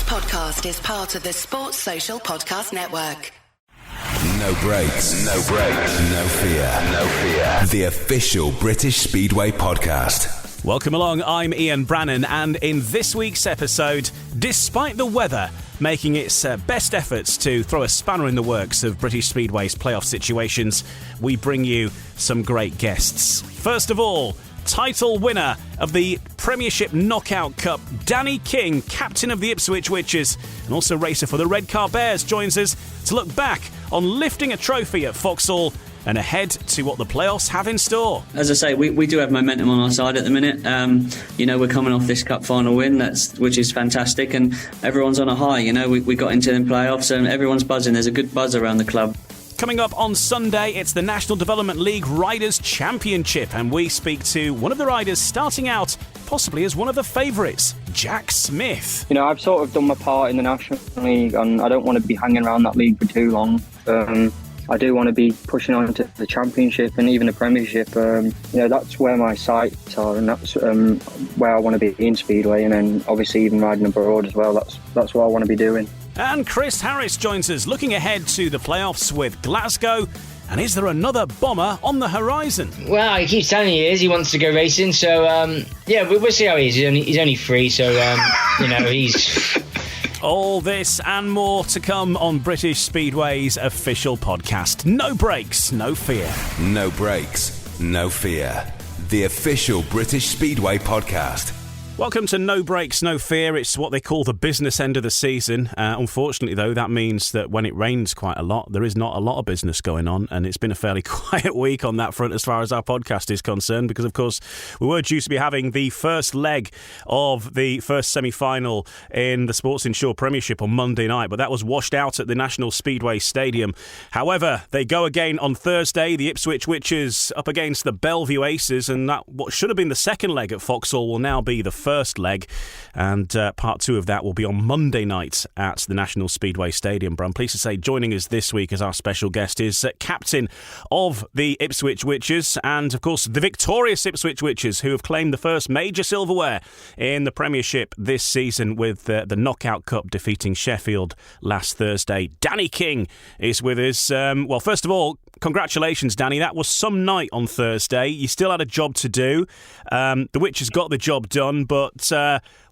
podcast is part of the Sports Social Podcast Network. No breaks, no breaks, no fear, no fear. The official British Speedway podcast. Welcome along, I'm Ian Brannan, and in this week's episode, despite the weather making its best efforts to throw a spanner in the works of British Speedway's playoff situations, we bring you some great guests. First of all, title winner of the Premiership Knockout Cup, Danny King, captain of the Ipswich Witches, and also racer for the Redcar Bears, joins us to look back on lifting a trophy at Vauxhall and ahead to what the playoffs have in store. As I say, we do have momentum on our side at the minute. We're coming off this cup final win, which is fantastic, and everyone's on a high. We got into the playoffs and everyone's buzzing. There's a good buzz around the club. Coming up on Sunday, it's the National Development League Riders' Championship, and we speak to one of the riders starting out possibly as one of the favourites, Jack Smith. I've sort of done my part in the National League, and I don't want to be hanging around that league for too long. I do want to be pushing on to the Championship and even the Premiership. That's where my sights are, and that's where I want to be in Speedway, and then obviously even riding abroad as well. That's what I want to be doing. And Chris Harris joins us, looking ahead to the playoffs with Glasgow. And is there another bomber on the horizon? Well, he keeps telling you he is. He wants to go racing. So, we'll see how he is. He's only free, so, he's... All this and more to come on British Speedway's official podcast. No breaks, no fear. No breaks, no fear. The official British Speedway podcast. Welcome to No Breaks, No Fear. It's what they call the business end of the season. Unfortunately, though, that means that when it rains quite a lot, there is not a lot of business going on, and it's been a fairly quiet week on that front as far as our podcast is concerned, because, of course, we were due to be having the first leg of the first semi-final in the Sports Insure Premiership on Monday night, but that was washed out at the National Speedway Stadium. However, they go again on Thursday, the Ipswich Witches up against the Belle Vue Aces, and that what should have been the second leg at Vauxhall will now be the first leg, and part two of that will be on Monday night at the National Speedway Stadium. But I'm pleased to say joining us this week as our special guest is captain of the Ipswich Witches, and of course the victorious Ipswich Witches, who have claimed the first major silverware in the Premiership this season with the Knockout Cup, defeating Sheffield last Thursday. Danny King is with us. Well, first of all, congratulations, Danny. That was some night on Thursday. You still had a job to do. The Witches got the job done, but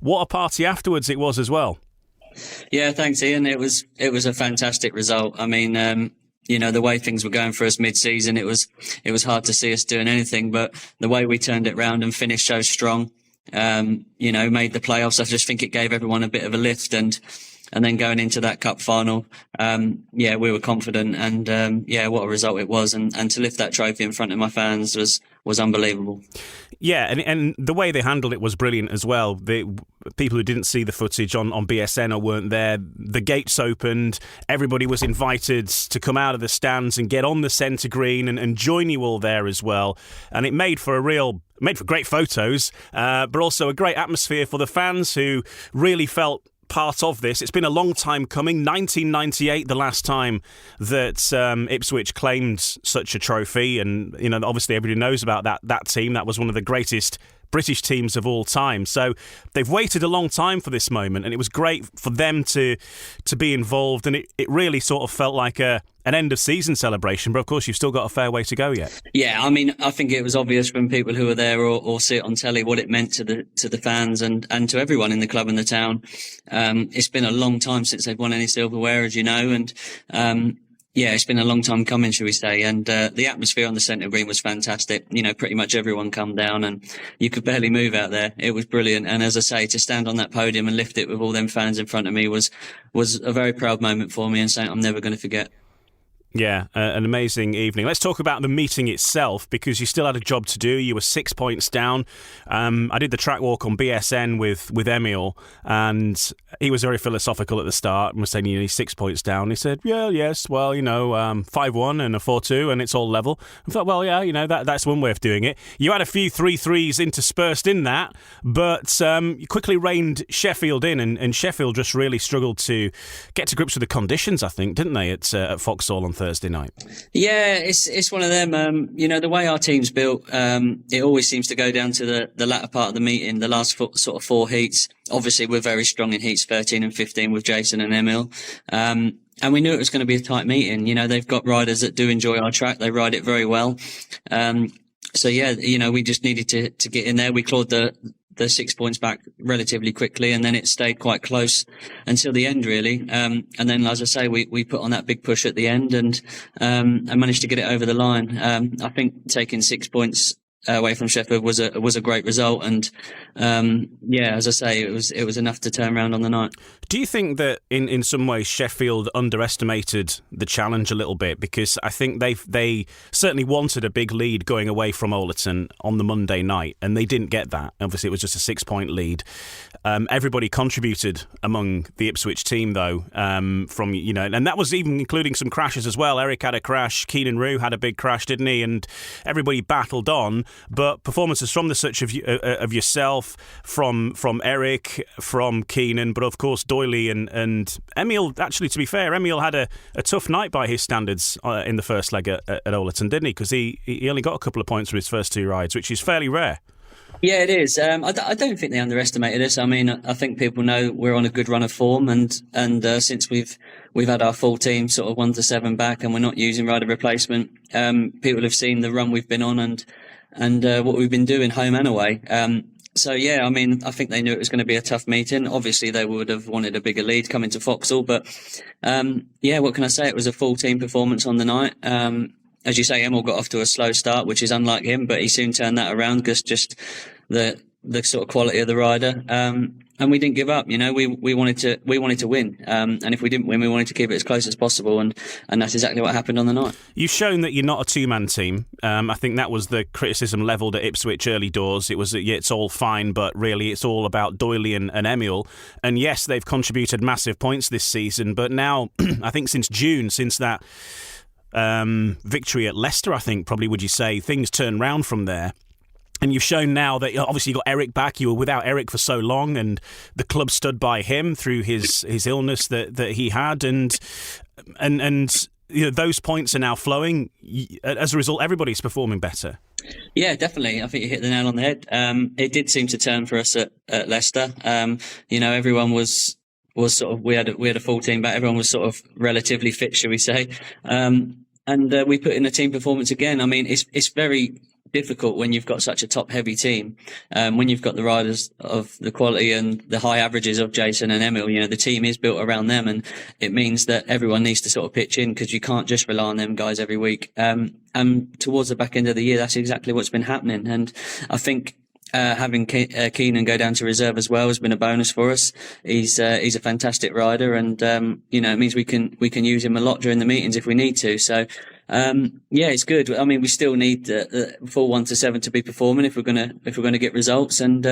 what a party afterwards it was as well. Yeah, thanks, Ian. It was a fantastic result. I mean, the way things were going for us mid-season, it was hard to see us doing anything, but the way we turned it round and finished so strong, made the playoffs. I just think it gave everyone a bit of a lift, and then going into that cup final, we were confident, and what a result it was, and to lift that trophy in front of my fans was unbelievable. Yeah, and the way they handled it was brilliant as well. The people who didn't see the footage on BSN or weren't there, the gates opened, everybody was invited to come out of the stands and get on the centre green and join you all there as well. And it made for great photos, but also a great atmosphere for the fans who really felt part of this. It's been a long time coming. 1998, the last time that Ipswich claimed such a trophy, and obviously everybody knows about that team. That was one of the greatest British teams of all time. So they've waited a long time for this moment, and it was great for them to be involved, and it really sort of felt like an end of season celebration, but of course you've still got a fair way to go yet. Yeah, I mean, I think it was obvious from people who were there or see it on telly what it meant to the fans and to everyone in the club and the town. It's been a long time since they've won any silverware, as you know, and it's been a long time coming, shall we say, and the atmosphere on the centre green was fantastic. Pretty much everyone come down and you could barely move out there. It was brilliant, and as I say, to stand on that podium and lift it with all them fans in front of me was a very proud moment for me, and something I'm never going to forget. Yeah, an amazing evening. Let's talk about the meeting itself, because you still had a job to do. You were 6 points down. I did the track walk on BSN with Emil, and he was very philosophical at the start and was saying, he's 6 points down. He said, 5-1 and a 4-2, and it's all level. I thought, that's one way of doing it. You had a few 3-3s interspersed in that, but you quickly reined Sheffield in, and Sheffield just really struggled to get to grips with the conditions, I think, didn't they, at Vauxhall on Thursday? Thursday night? Yeah, it's one of them. The way our team's built, it always seems to go down to the latter part of the meeting, the last sort of 4 heats. Obviously, we're very strong in heats 13 and 15 with Jason and Emil. And we knew it was going to be a tight meeting. They've got riders that do enjoy our track. They ride it very well. So yeah, we just needed to get in there. We clawed the 6 points back relatively quickly, and then it stayed quite close until the end, really. And then, as I say, we put on that big push at the end and managed to get it over the line. I think taking 6 points away from Sheffield was a great result, and as I say, it was enough to turn around on the night. Do you think that in some ways Sheffield underestimated the challenge a little bit? Because I think they certainly wanted a big lead going away from Overton on the Monday night, and they didn't get that. Obviously, it was just a 6-point lead. Everybody contributed among the Ipswich team, though, and that was even including some crashes as well. Eric had a crash, Keenan Rue had a big crash, didn't he? And everybody battled on. But performances from the such of yourself, from Eric, from Keenan, but of course Doyley and Emil. Actually, to be fair, Emil had a tough night by his standards in the first leg at Overton, didn't he? Because he only got a couple of points from his first 2 rides, which is fairly rare. Yeah, it is. I don't think they underestimated us. I mean, I think people know we're on a good run of form, and since we've had our full team sort of 1 to 7 back, and we're not using rider replacement, people have seen the run we've been on and what we've been doing home and away. So yeah, I mean, I think they knew it was going to be a tough meeting. Obviously, they would have wanted a bigger lead coming to Vauxhall, but what can I say? It was a full team performance on the night. As you say, Emil got off to a slow start, which is unlike him, but he soon turned that around because just the sort of quality of the rider. And we didn't give up. We wanted to win. And if we didn't win, we wanted to keep it as close as possible. And that's exactly what happened on the night. You've shown that you're not a two-man team. I think that was the criticism levelled at Ipswich early doors. It was it's all fine, but really it's all about Doyley and Emil. And yes, they've contributed massive points this season. But now, I think since June, since that victory at Leicester, I think probably would you say, things turn round from there. And you've shown now that obviously you got Eric back. You were without Eric for so long, and the club stood by him through his illness that he had, and those points are now flowing. As a result, everybody's performing better. Yeah, definitely. I think you hit the nail on the head. It did seem to turn for us at Leicester. Everyone was sort of we had a full team back. Everyone was sort of relatively fit, shall we say? And we put in a team performance again. I mean, it's very difficult when you've got such a top-heavy team. When you've got the riders of the quality and the high averages of Jason and Emil, the team is built around them, and it means that everyone needs to sort of pitch in because you can't just rely on them guys every week. And towards the back end of the year, that's exactly what's been happening. And I think having Keenan go down to reserve as well has been a bonus for us. He's a fantastic rider, and it means we can use him a lot during the meetings if we need to. So it's good. I mean, we still need the full 1 to 7 to be performing if we're gonna get results, and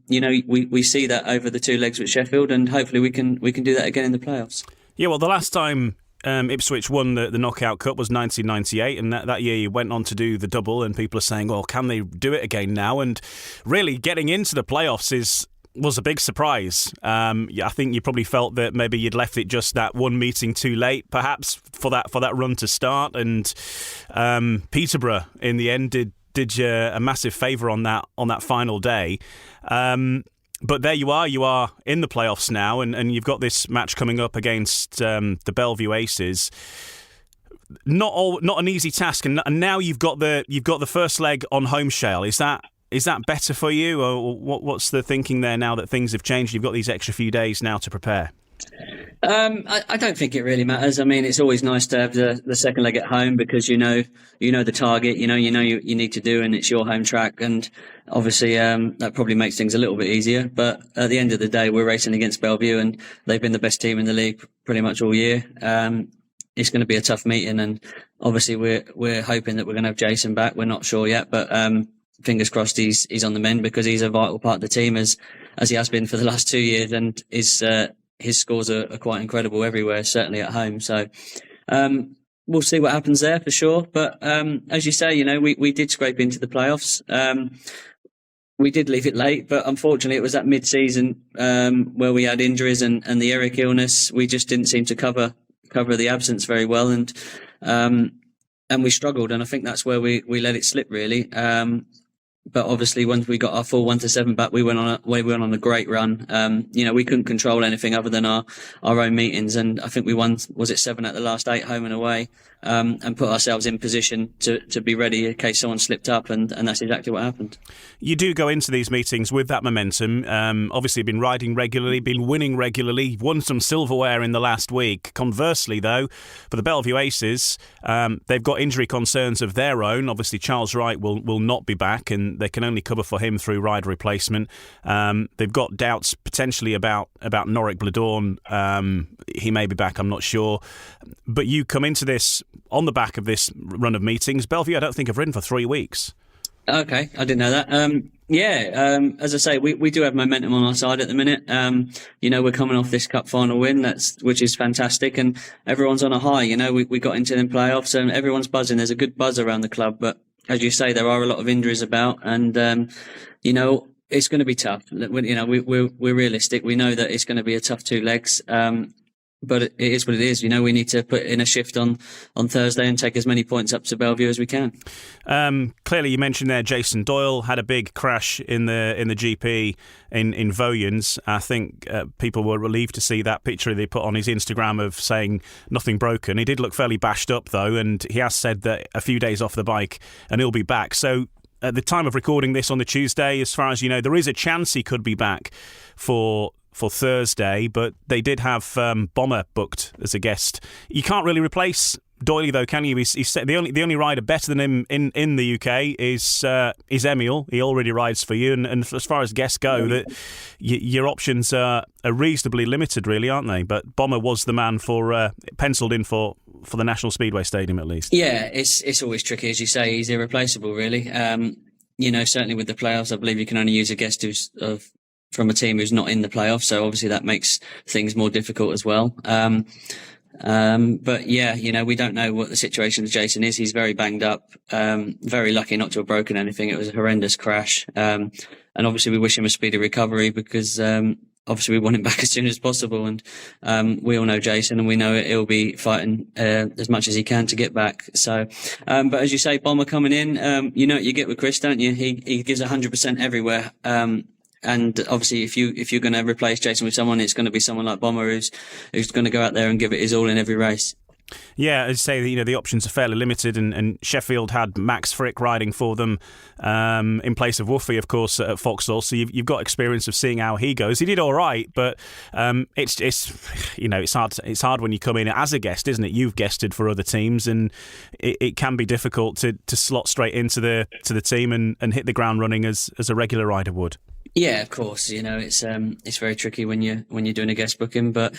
we see that over the 2 legs with Sheffield, and hopefully we can do that again in the playoffs. Yeah, well, the last time Ipswich won the Knockout Cup was 1998, and that year you went on to do the double, and people are saying, well, can they do it again now? And really getting into the playoffs was a big surprise. I think you probably felt that maybe you'd left it just that one meeting too late, perhaps, for that run to start. And Peterborough, in the end, did you a massive favour on that final day. But there you are in the playoffs now, and you've got this match coming up against the Belle Vue Aces. Not an easy task, and now you've got the first leg on home shell. Is that better for you, or what's the thinking there now that things have changed? You've got these extra few days now to prepare. I don't think it really matters. I mean, it's always nice to have the second leg at home because you know the target, you need to do, and it's your home track, and obviously that probably makes things a little bit easier. But at the end of the day, we're racing against Belle Vue, and they've been the best team in the league pretty much all year. It's going to be a tough meeting, and obviously we're hoping that we're going to have Jason back. We're not sure yet, but fingers crossed he's on the mend, because he's a vital part of the team as he has been for the last 2 years, and his scores are quite incredible everywhere, certainly at home. So we'll see what happens there for sure. But as you say, we did scrape into the playoffs. We did leave it late, but unfortunately it was that mid-season where we had injuries and the Eric illness. We just didn't seem to cover the absence very well, and and we struggled, and I think that's where we let it slip really. But obviously, once we got our full 1-7 back, we went on a great run. We couldn't control anything other than our own meetings, and I think we won, was it 7 at the last 8 home and away, and put ourselves in position to be ready in case someone slipped up, and that's exactly what happened. You do go into these meetings with that momentum. Obviously, been riding regularly, been winning regularly, won some silverware in the last week. Conversely, though, for the Belle Vue Aces, they've got injury concerns of their own. Obviously, Charles Wright will not be back, and they can only cover for him through rider replacement. They've got doubts potentially about Norrick Bladorn. He may be back, I'm not sure. But you come into this on the back of this run of meetings. Belle Vue, I don't think, have ridden for 3 weeks. Okay, I didn't know that. As I say, we do have momentum on our side at the minute. We're coming off this cup final win, which is fantastic, and everyone's on a high. We got into the playoffs, and everyone's buzzing. There's a good buzz around the club, but as you say, there are a lot of injuries about, and it's going to be tough. We're realistic. We know that it's going to be a tough 2 legs. But it is what it is. We need to put in a shift on Thursday and take as many points up to Belle Vue as we can. Clearly, you mentioned there Jason Doyle had a big crash in the GP in Voyens. I think people were relieved to see that picture they put on his Instagram of saying nothing broken. He did look fairly bashed up though, and he has said that a few days off the bike and he'll be back. So at the time of recording this on the Tuesday, as far as you know, there is a chance he could be back for Thursday, but they did have Bomber booked as a guest. You can't really replace Doyley though, can you? He's the only rider better than him in the UK is Emil. He already rides for you, and as far as guests go, that your options are reasonably limited, really, aren't they? But Bomber was the man for penciled in for the National Speedway Stadium at least. Yeah, it's always tricky, as you say. He's irreplaceable, really. Certainly with the playoffs, I believe you can only use a guest from a team who's not in the playoffs, so obviously that makes things more difficult as well. But yeah, we don't know what the situation with Jason is. He's very banged up, very lucky not to have broken anything. It was a horrendous crash. And obviously we wish him a speedy recovery because, obviously we want him back as soon as possible. And, we all know Jason, and we know he'll be fighting, as much as he can to get back. So, but as you say, Bomber coming in, you know what you get with Chris, don't you? He gives 100% everywhere. And obviously, if you're going to replace Jason with someone, it's going to be someone like Bomber who's going to go out there and give it his all in every race. Yeah, as I say, the options are fairly limited, and Sheffield had Max Frick riding for them in place of Woofy, of course, at Vauxhall. So you've got experience of seeing how he goes. He did all right, but it's hard when you come in as a guest, isn't it? You've guested for other teams, and it can be difficult to slot straight into the team and hit the ground running as a regular rider would. Yeah, of course. It's very tricky when you're doing a guest booking, but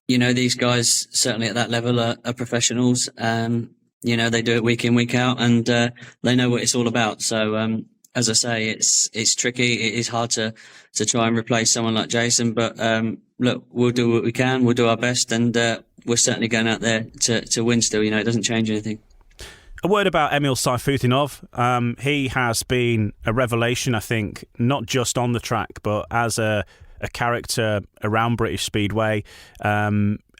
these guys certainly at that level are professionals. They do it week in, week out, and they know what it's all about. So as I say, it's tricky. It is hard to try and replace someone like Jason, but look, we'll do what we can. We'll do our best, and we're certainly going out there to win still. It doesn't change anything. A word about Emil Sayfutinov. He has been a revelation, I think, not just on the track, but as a character around British Speedway.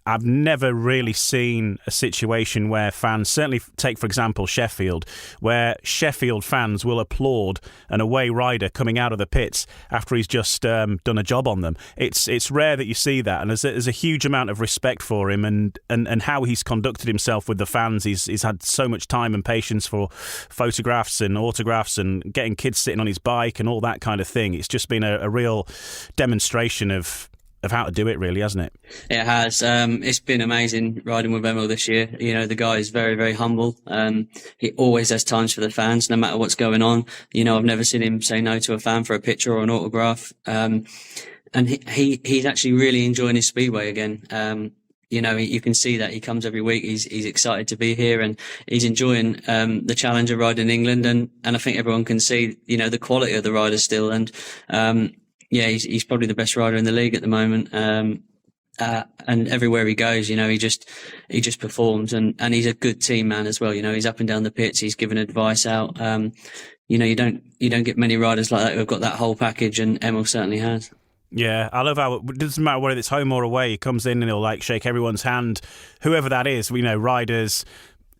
I've never really seen a situation where fans, certainly take, for example, Sheffield, where Sheffield fans will applaud an away rider coming out of the pits after he's just done a job on them. It's rare that you see that, and there's a huge amount of respect for him and how he's conducted himself with the fans. He's had so much time and patience for photographs and autographs and getting kids sitting on his bike and all that kind of thing. It's just been a real demonstration of how to do it, really, hasn't it? It has. It's been amazing riding with Emil this year. The guy is very, very humble. He always has times for the fans, no matter what's going on. I've never seen him say no to a fan for a picture or an autograph. And he's actually really enjoying his speedway again. You can see that he comes every week. He's excited to be here, and he's enjoying the challenge of riding in England. And I think everyone can see, the quality of the rider still. And he's probably the best rider in the league at the moment. And everywhere he goes, he just performs, and he's a good team man as well. He's up and down the pits. He's giving advice out. You don't get many riders like that who've got that whole package, and Emil certainly has. Yeah, I love how it doesn't matter whether it's home or away. He comes in and he'll like shake everyone's hand, whoever that is. Riders,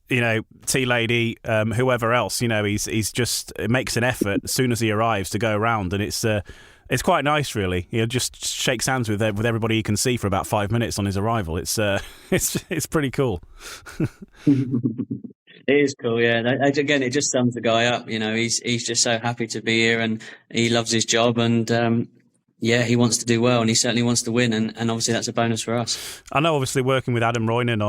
tea lady, whoever else. He's just makes an effort as soon as he arrives to go around, and it's quite nice, really. He just shakes hands with everybody he can see for about 5 minutes on his arrival. It's pretty cool. It is cool, yeah. Again, it just sums the guy up. He's just so happy to be here, and he loves his job, and he wants to do well, and he certainly wants to win, and obviously that's a bonus for us. I know, obviously, working with Adam Roynan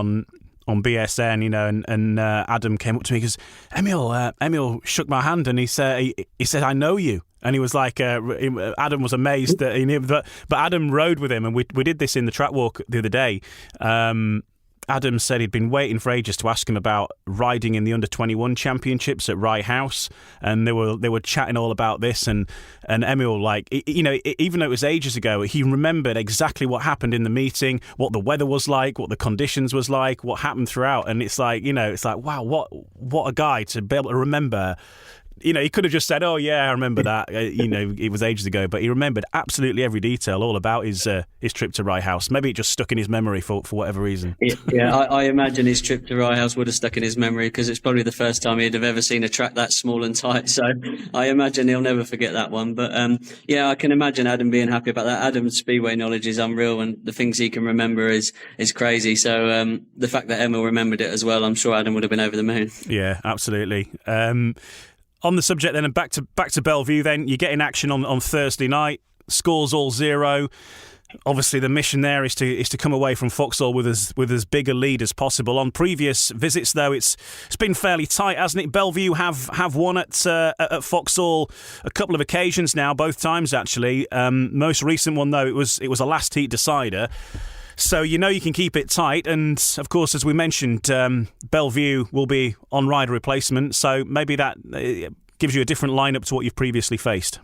on BSN, and Adam came up to me because Emil shook my hand, and he said, I know you. And he was like, Adam was amazed that he knew, but Adam rode with him, and we did this in the track walk the other day. Adam said he'd been waiting for ages to ask him about riding in the under-21 championships at Rye House, and they were chatting all about this, and Emil, even though it was ages ago, he remembered exactly what happened in the meeting, what the weather was like, what the conditions was like, what happened throughout, and it's like, wow, what a guy to be able to remember. He could have just said, "Oh yeah, I remember that." It was ages ago, but he remembered absolutely every detail, all about his trip to Rye House. Maybe it just stuck in his memory for whatever reason. Yeah, I imagine his trip to Rye House would have stuck in his memory because it's probably the first time he'd have ever seen a track that small and tight. So I imagine he'll never forget that one. But I can imagine Adam being happy about that. Adam's speedway knowledge is unreal, and the things he can remember is crazy. So the fact that Emil remembered it as well, I'm sure Adam would have been over the moon. Yeah, absolutely. On the subject then, and back to Belle Vue then, you get in action on Thursday night, scores all 0. Obviously the mission there is to come away from Foxhall with as big a lead as possible. On previous visits though, it's been fairly tight, hasn't it? Belle Vue have won at Foxhall a couple of occasions now, both times actually. Most recent one though, it was a last heat decider. So you can keep it tight, and of course, as we mentioned, Belle Vue will be on rider replacement, so maybe that gives you a different lineup to what you've previously faced.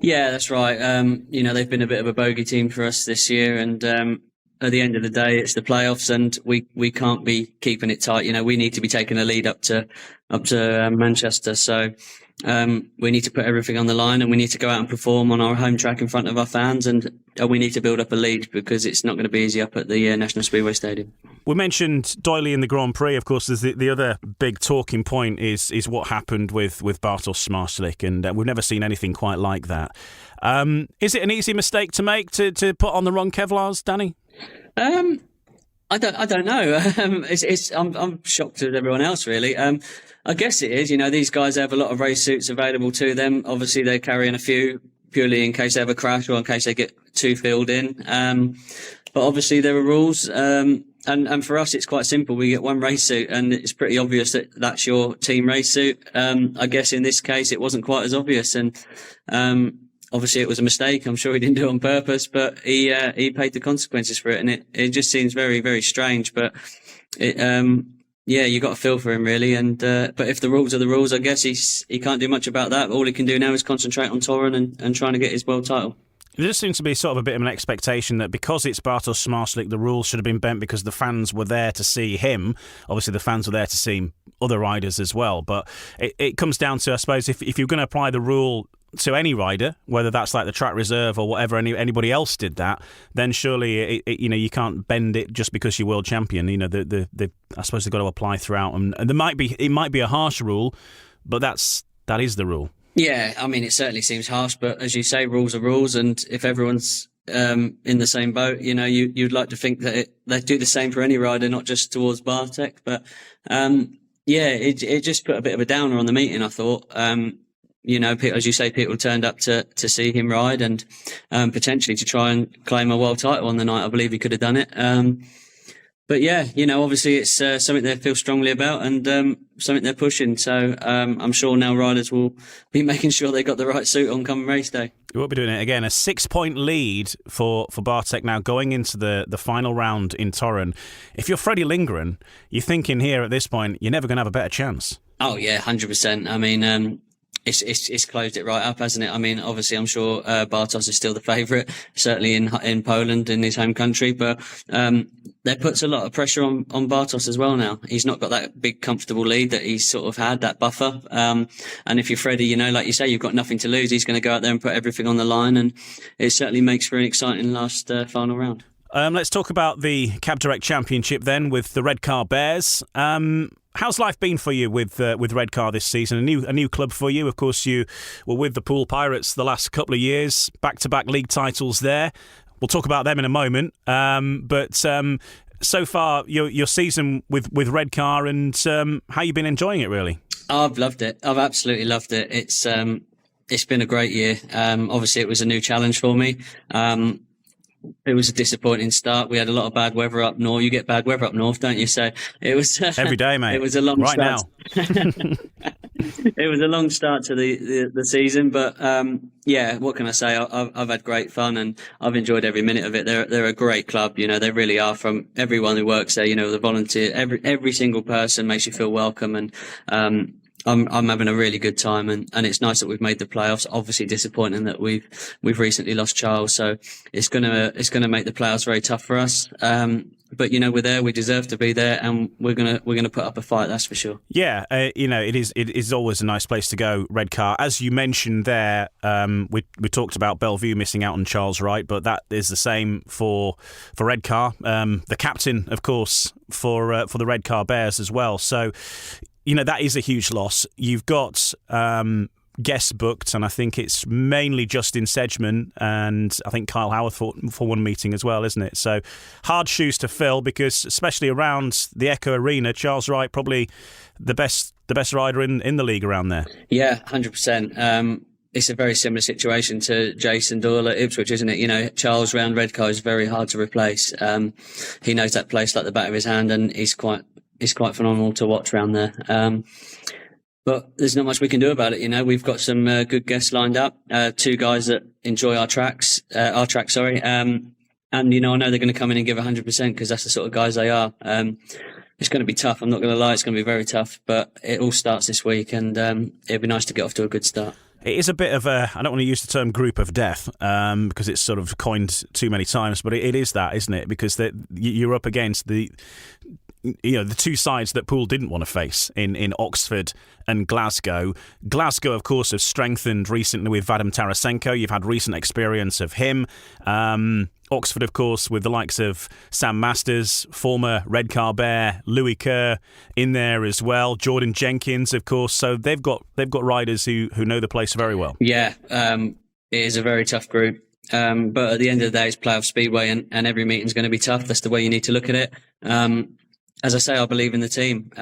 Yeah, that's right. They've been a bit of a bogey team for us this year, and at the end of the day, it's the playoffs, and we can't be keeping it tight. We need to be taking a lead up to Manchester, so we need to put everything on the line, and we need to go out and perform on our home track in front of our fans, and we need to build up a lead because it's not going to be easy up at the National Speedway Stadium. We mentioned Doyley in the Grand Prix. Of course, there's the other big talking point is what happened with Bartosz Zmarzlik, and we've never seen anything quite like that. Is it an easy mistake to make to put on the wrong Kevlars, Danny? I don't know. I'm shocked at everyone else, really. I guess it is. These guys have a lot of race suits available to them. Obviously, they're carrying a few purely in case they have a crash or in case they get too filled in. But obviously, there are rules. And for us, it's quite simple. We get one race suit, and it's pretty obvious that that's your team race suit. I guess in this case, it wasn't quite as obvious, and obviously it was a mistake. I'm sure he didn't do it on purpose, but he paid the consequences for it, and it just seems very, very strange. But you got to feel for him, really. And but if the rules are the rules, I guess he can't do much about that. All he can do now is concentrate on touring and trying to get his world title. There just seems to be sort of a bit of an expectation that because it's Bartosz Zmarzlik, the rules should have been bent because the fans were there to see him. Obviously, the fans were there to see other riders as well. But it comes down to, I suppose, if you're going to apply the rule to any rider, whether that's like the track reserve or whatever, anybody else did that, then surely you can't bend it just because you're world champion. I suppose they've got to apply throughout, and it might be a harsh rule, but that is the rule. Yeah, I mean, it certainly seems harsh, but as you say, rules are rules, and if everyone's in the same boat, you'd like to think that they do the same for any rider, not just towards Bartek. But it just put a bit of a downer on the meeting, I thought. As you say, people turned up to see him ride and potentially to try and claim a world title on the night. I believe he could have done it. But yeah, obviously it's something they feel strongly about and something they're pushing. So I'm sure now riders will be making sure they got the right suit on come race day. We will be doing it again. A 6-point lead for Bartek now going into the final round in Torren. If you're Freddie Lindgren, you're thinking here at this point, you're never going to have a better chance. Oh yeah, 100%. I mean, it's closed it right up, hasn't it? I mean, obviously, I'm sure Bartosz is still the favourite, certainly in Poland, in his home country. But that puts a lot of pressure on Bartos as well now. He's not got that big comfortable lead that he's sort of had, that buffer. And if you're Freddie, like you say, you've got nothing to lose. He's going to go out there and put everything on the line, and it certainly makes for an exciting last final round. Let's talk about the Cab Direct Championship then with the Redcar Bears. How's life been for you with Redcar this season? A new club for you. Of course, you were with the Poole Pirates the last couple of years, back-to-back league titles there. We'll talk about them in a moment. But so far, your season with Redcar, and how you've been enjoying it, really? I've loved it. I've absolutely loved it. It's been a great year. Obviously, it was a new challenge for me. It was a disappointing start. We had a lot of bad weather up north. You get bad weather up north, don't you? So it was every day, mate. It was a long right start. Now. It was a long start to the season, but what can I say? I've had great fun, and I've enjoyed every minute of it. They're a great club. They really are. From everyone who works there, the volunteer, every single person makes you feel welcome, and I'm having a really good time, and it's nice that we've made the playoffs. Obviously disappointing that we've recently lost Charles, so it's gonna make the playoffs very tough for us. But we're there. We deserve to be there, and we're gonna put up a fight. That's for sure. Yeah, it is always a nice place to go. Redcar, as you mentioned there, we talked about Belle Vue missing out on Charles Wright, but that is the same for Redcar. The captain, of course, for the Redcar Bears as well. So, that is a huge loss. You've got guests booked, and I think it's mainly Justin Sedgman and I think Kyle Howarth for one meeting as well, isn't it? So hard shoes to fill, because especially around the Echo Arena, Charles Wright probably the best rider in the league around there. Yeah, 100%. It's a very similar situation to Jason Doyle at Ipswich, isn't it? Charles round Redcar is very hard to replace. He knows that place like the back of his hand, and he's quite phenomenal to watch around there. But there's not much we can do about it. We've got some good guests lined up, two guys that enjoy our track, and I know they're going to come in and give 100% because that's the sort of guys they are. It's going to be tough. I'm not going to lie. It's going to be very tough, but it all starts this week, and it'd be nice to get off to a good start. It is a bit of I don't want to use the term group of death because it's sort of coined too many times, but it is that, isn't it? Because you're up against the two sides that Poole didn't want to face in Oxford and Glasgow. Glasgow, of course, has strengthened recently with Vadim Tarasenko. You've had recent experience of him. Oxford, of course, with the likes of Sam Masters, former Redcar Bear, Louis Kerr in there as well. Jordan Jenkins, of course. So they've got riders who know the place very well. Yeah, it is a very tough group. But at the end of the day, it's playoff speedway, and every meeting's going to be tough. That's the way you need to look at it. As I say, I believe in the team.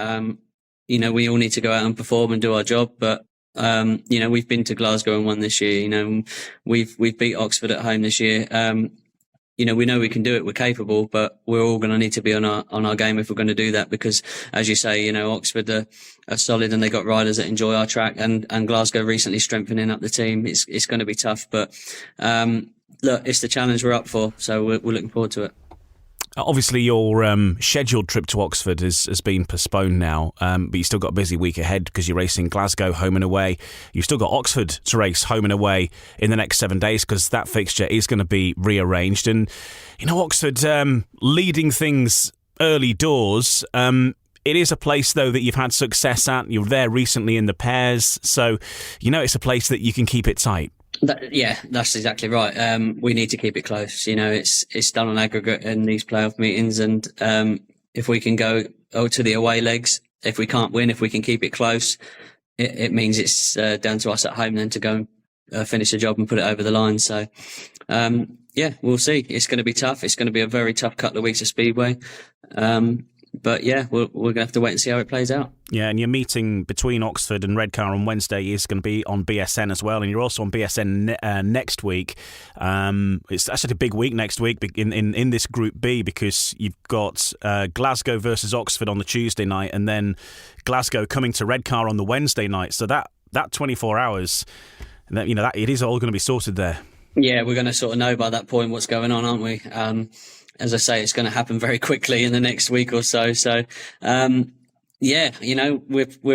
We all need to go out and perform and do our job. But we've been to Glasgow and won this year. We've beat Oxford at home this year. We know we can do it. We're capable, but we're all going to need to be on our game if we're going to do that. Because, as you say, Oxford are solid, and they got riders that enjoy our track. And Glasgow recently strengthening up the team. It's going to be tough, but look, it's the challenge we're up for. So we're looking forward to it. Obviously, your scheduled trip to Oxford has been postponed now, but you've still got a busy week ahead because you're racing Glasgow home and away. You've still got Oxford to race home and away in the next 7 days because that fixture is going to be rearranged. And, Oxford leading things early doors. It is a place, though, that you've had success at. You were there recently in the pairs. So, it's a place that you can keep it tight. That's exactly right. We need to keep it close. It's done on aggregate in these playoff meetings, and if we can go to the away legs, if we can't win, if we can keep it close, it means it's down to us at home then to go and finish the job and put it over the line. So, we'll see. It's going to be tough. It's going to be a very tough couple of weeks of speedway. But we're going to have to wait and see how it plays out. Yeah, and your meeting between Oxford and Redcar on Wednesday is going to be on BSN as well, and you're also on BSN next week. It's actually a big week next week in this Group B because you've got Glasgow versus Oxford on the Tuesday night, and then Glasgow coming to Redcar on the Wednesday night. So that 24 hours, that it is all going to be sorted there. Yeah, we're going to sort of know by that point what's going on, aren't we? As I say, it's going to happen very quickly in the next week or so. So, we're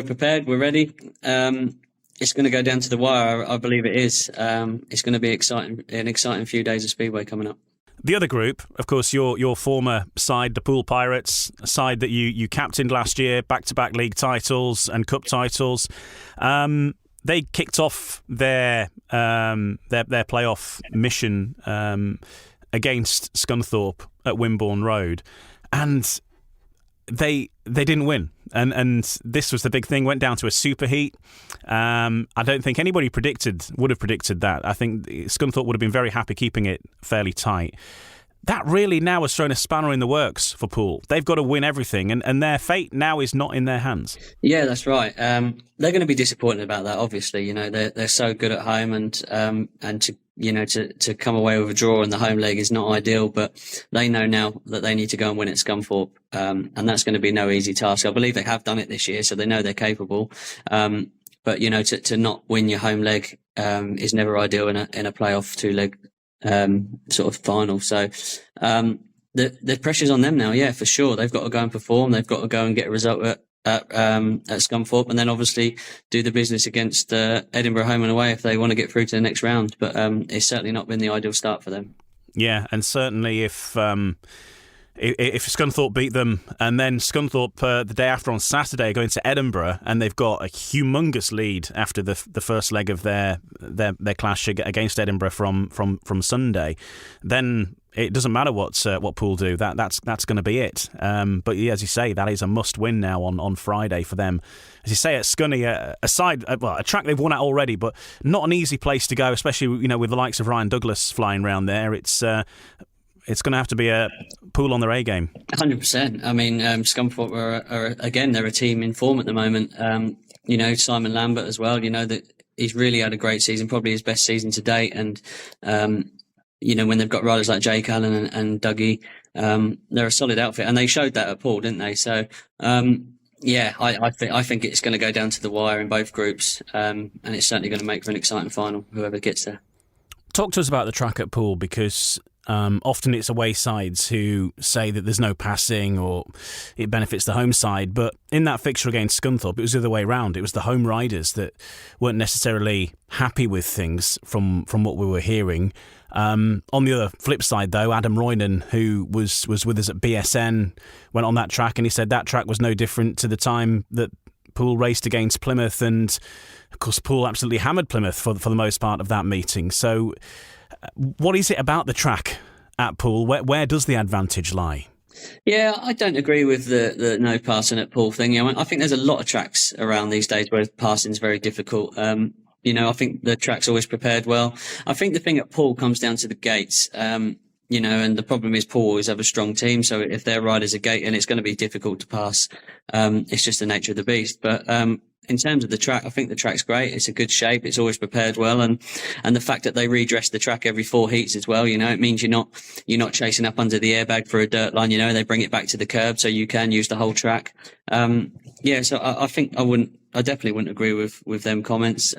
prepared. We're ready. It's going to go down to the wire. I believe it is. It's going to be an exciting few days of speedway coming up. The other group, of course, your former side, the Poole Pirates, a side that you captained last year, back-to-back league titles and cup titles. They kicked off their playoff mission against Scunthorpe at Wimborne Road, and they didn't win. And this was the big thing. Went down to a superheat. I don't think anybody would have predicted that. I think Scunthorpe would have been very happy keeping it fairly tight. That really now has thrown a spanner in the works for Poole. They've got to win everything, and their fate now is not in their hands. Yeah, that's right. They're going to be disappointed about that. Obviously, they're so good at home, and to come away with a draw in the home leg is not ideal. But they know now that they need to go and win at Scunthorpe, and that's going to be no easy task. I believe they have done it this year, so they know they're capable. But to not win your home leg is never ideal in a playoff 2-leg sort of final. So the pressure's on them now. Yeah, for sure. They've got to go and perform. They've got to go and get a result at Scunthorpe, and then obviously do the business against Edinburgh home and away if they want to get through to the next round. But it's certainly not been the ideal start for them. Yeah, and certainly if Scunthorpe beat them, and then Scunthorpe the day after on Saturday going to Edinburgh, and they've got a humongous lead after the first leg of their clash against Edinburgh from Sunday, then it doesn't matter what Poole do. That's going to be it. But yeah, as you say, that is a must win now on Friday for them. As you say, at Scunny, a track they've won at already, but not an easy place to go, especially with the likes of Ryan Douglas flying around there. It's going to have to be a Poole on their A game. 100%. I mean, Scunthorpe are again, they're a team in form at the moment. Simon Lambert as well. That he's really had a great season, probably his best season to date. And when they've got riders like Jake Allen and Dougie, they're a solid outfit, and they showed that at Poole, didn't they? So, I think it's going to go down to the wire in both groups, and it's certainly going to make for an exciting final, whoever gets there. Talk to us about the track at Poole, because often it's away sides who say that there's no passing or it benefits the home side. But in that fixture against Scunthorpe, it was the other way around. It was the home riders that weren't necessarily happy with things from what we were hearing. On the other flip side, though, Adam Roynan, who was with us at BSN, went on that track, and he said that track was no different to the time that Poole raced against Plymouth, and of course Poole absolutely hammered Plymouth for the most part of that meeting. So what is it about the track at Poole? Where does the advantage lie? Yeah, I don't agree with the no passing at Poole thing. I think there's a lot of tracks around these days where passing is very difficult. I think the track's always prepared well. I think the thing at Poole comes down to the gates. And the problem is Poole always have a strong team. So if their riders are gating, it's going to be difficult to pass. It's just the nature of the beast. But in terms of the track, I think the track's great. It's a good shape. It's always prepared well. And the fact that they redress the track every 4 heats as well, it means you're not chasing up under the airbag for a dirt line. They bring it back to the curb so you can use the whole track. So I think I definitely wouldn't agree with them comments.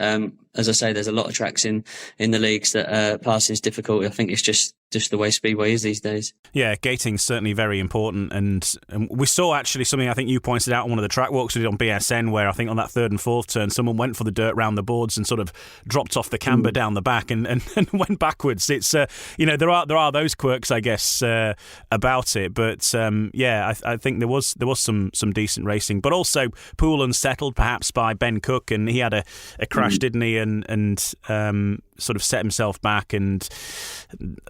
As I say, there's a lot of tracks in the leagues that passing is difficult. I think it's just the way Speedway is these days. Yeah, gating's certainly very important, and we saw actually something I think you pointed out on one of the track walks we did on BSN, where I think on that third and fourth turn someone went for the dirt round the boards and sort of dropped off the camber down the back and went backwards. It's there are those quirks, I guess, about it, but I think there was some decent racing, but also Poole unsettled perhaps by Ben Cook, and he had a crash, didn't he, and sort of set himself back and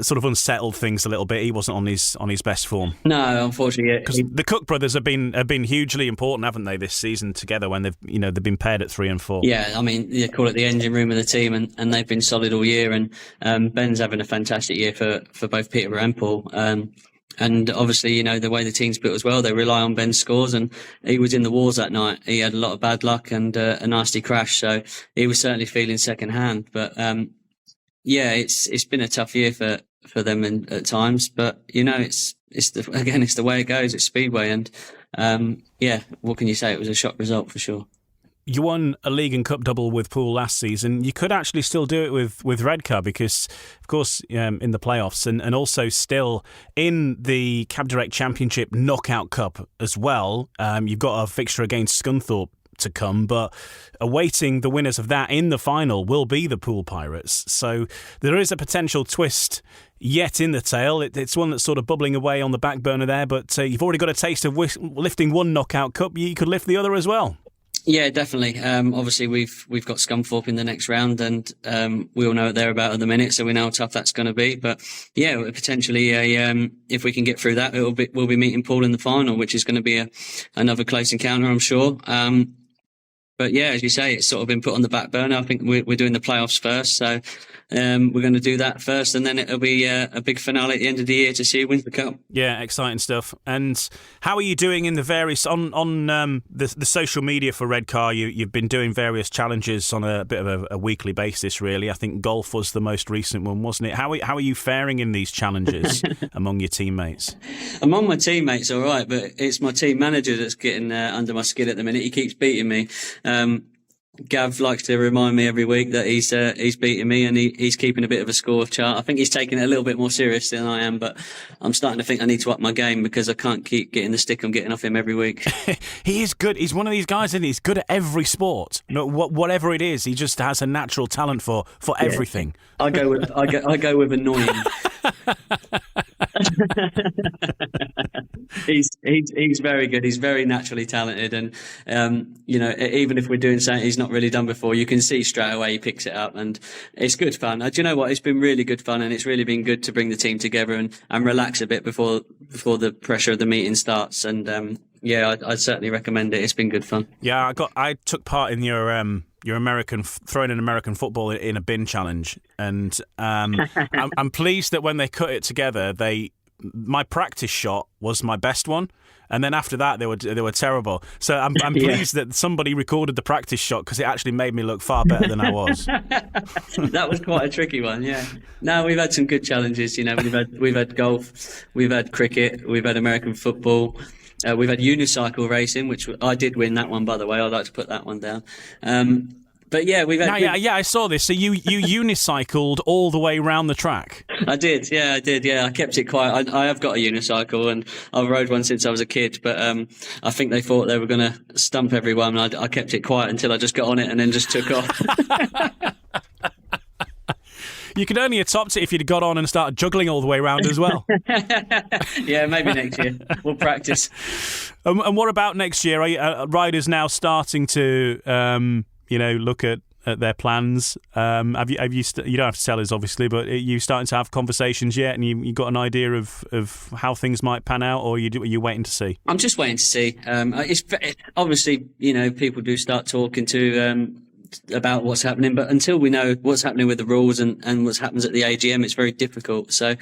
sort of unsettled things a little bit. He wasn't on his best form. No, unfortunately, because the Cook brothers have been hugely important, haven't they, this season together when they've been paired at 3 and 4. Yeah, I mean, you call it the engine room of the team, and they've been solid all year. And Ben's having a fantastic year for both Peterborough and Poole. And obviously, the way the team's built as well, they rely on Ben's scores, and he was in the wars that night. He had a lot of bad luck and a nasty crash, so he was certainly feeling second hand. But it's been a tough year for them at times. But it's the way it goes. It's Speedway, and what can you say? It was a shock result for sure. You won a league and cup double with Poole last season. You could actually still do it with Redcar because, of course, in the playoffs and also still in the Cab Direct Championship Knockout Cup as well. You've got a fixture against Scunthorpe to come, but awaiting the winners of that in the final will be the Pool Pirates. So there is a potential twist yet in the tail. It's one that's sort of bubbling away on the back burner there, but you've already got a taste of lifting one knockout cup. You could lift the other as well. Yeah, definitely. Obviously, we've got Scunthorpe in the next round, and we all know what they're about at the minute, so we know how tough that's going to be. But yeah, potentially, if we can get through that, we'll be meeting Poole in the final, which is going to be another close encounter, I'm sure. But yeah, as you say, it's sort of been put on the back burner. I think we're doing the playoffs first, so we're going to do that first, and then it'll be a big finale at the end of the year to see who wins the cup. Yeah, exciting stuff. And how are you doing in the various on the social media for Redcar? You've been doing various challenges on a bit of a weekly basis, really. I think golf was the most recent one, wasn't it? How are you faring in these challenges among your teammates? Among my teammates, all right, but it's my team manager that's getting under my skin at the minute. He keeps beating me. Gav likes to remind me every week that he's beating me, and he's keeping a bit of a score chart. I think he's taking it a little bit more seriously than I am, but I'm starting to think I need to up my game because I can't keep getting the stick I'm getting off him every week. He is good. He's one of these guys, isn't he? He's good at every sport. No, whatever it is, he just has a natural talent for everything. I go with annoying. He's very good. He's very naturally talented, and even if we're doing something he's not really done before, you can see straight away he picks it up, and it's good fun. Do you know what? It's been really good fun, and it's really been good to bring the team together and relax a bit before the pressure of the meeting starts. And I'd certainly recommend it. It's been good fun. Yeah, I took part in your American throwing an American football in a bin challenge, and I'm pleased that when they cut it together, my practice shot was my best one, and then after that they were terrible. So I'm pleased that somebody recorded the practice shot because it actually made me look far better than I was. That was quite a tricky one, yeah. No, we've had some good challenges. We've had golf, we've had cricket, we've had American football. We've had unicycle racing, which I did win that one, by the way. I'd like to put that one down. But yeah, we've had... Yeah, I saw this. So you unicycled all the way around the track? I did. I kept it quiet. I have got a unicycle, and I've rode one since I was a kid, but I think they thought they were going to stump everyone. I kept it quiet until I just got on it and then just took off. You could only have topped it if you'd got on and started juggling all the way around as well. Yeah, maybe next year. We'll practice. And what about next year? Are riders now starting to, look at their plans? Have you? You don't have to tell us, obviously, but are you starting to have conversations yet? And you got an idea of how things might pan out, or are you waiting to see? I'm just waiting to see. It's obviously, people do start talking to. About what's happening, but until we know what's happening with the rules and what happens at the AGM, it's very difficult. So,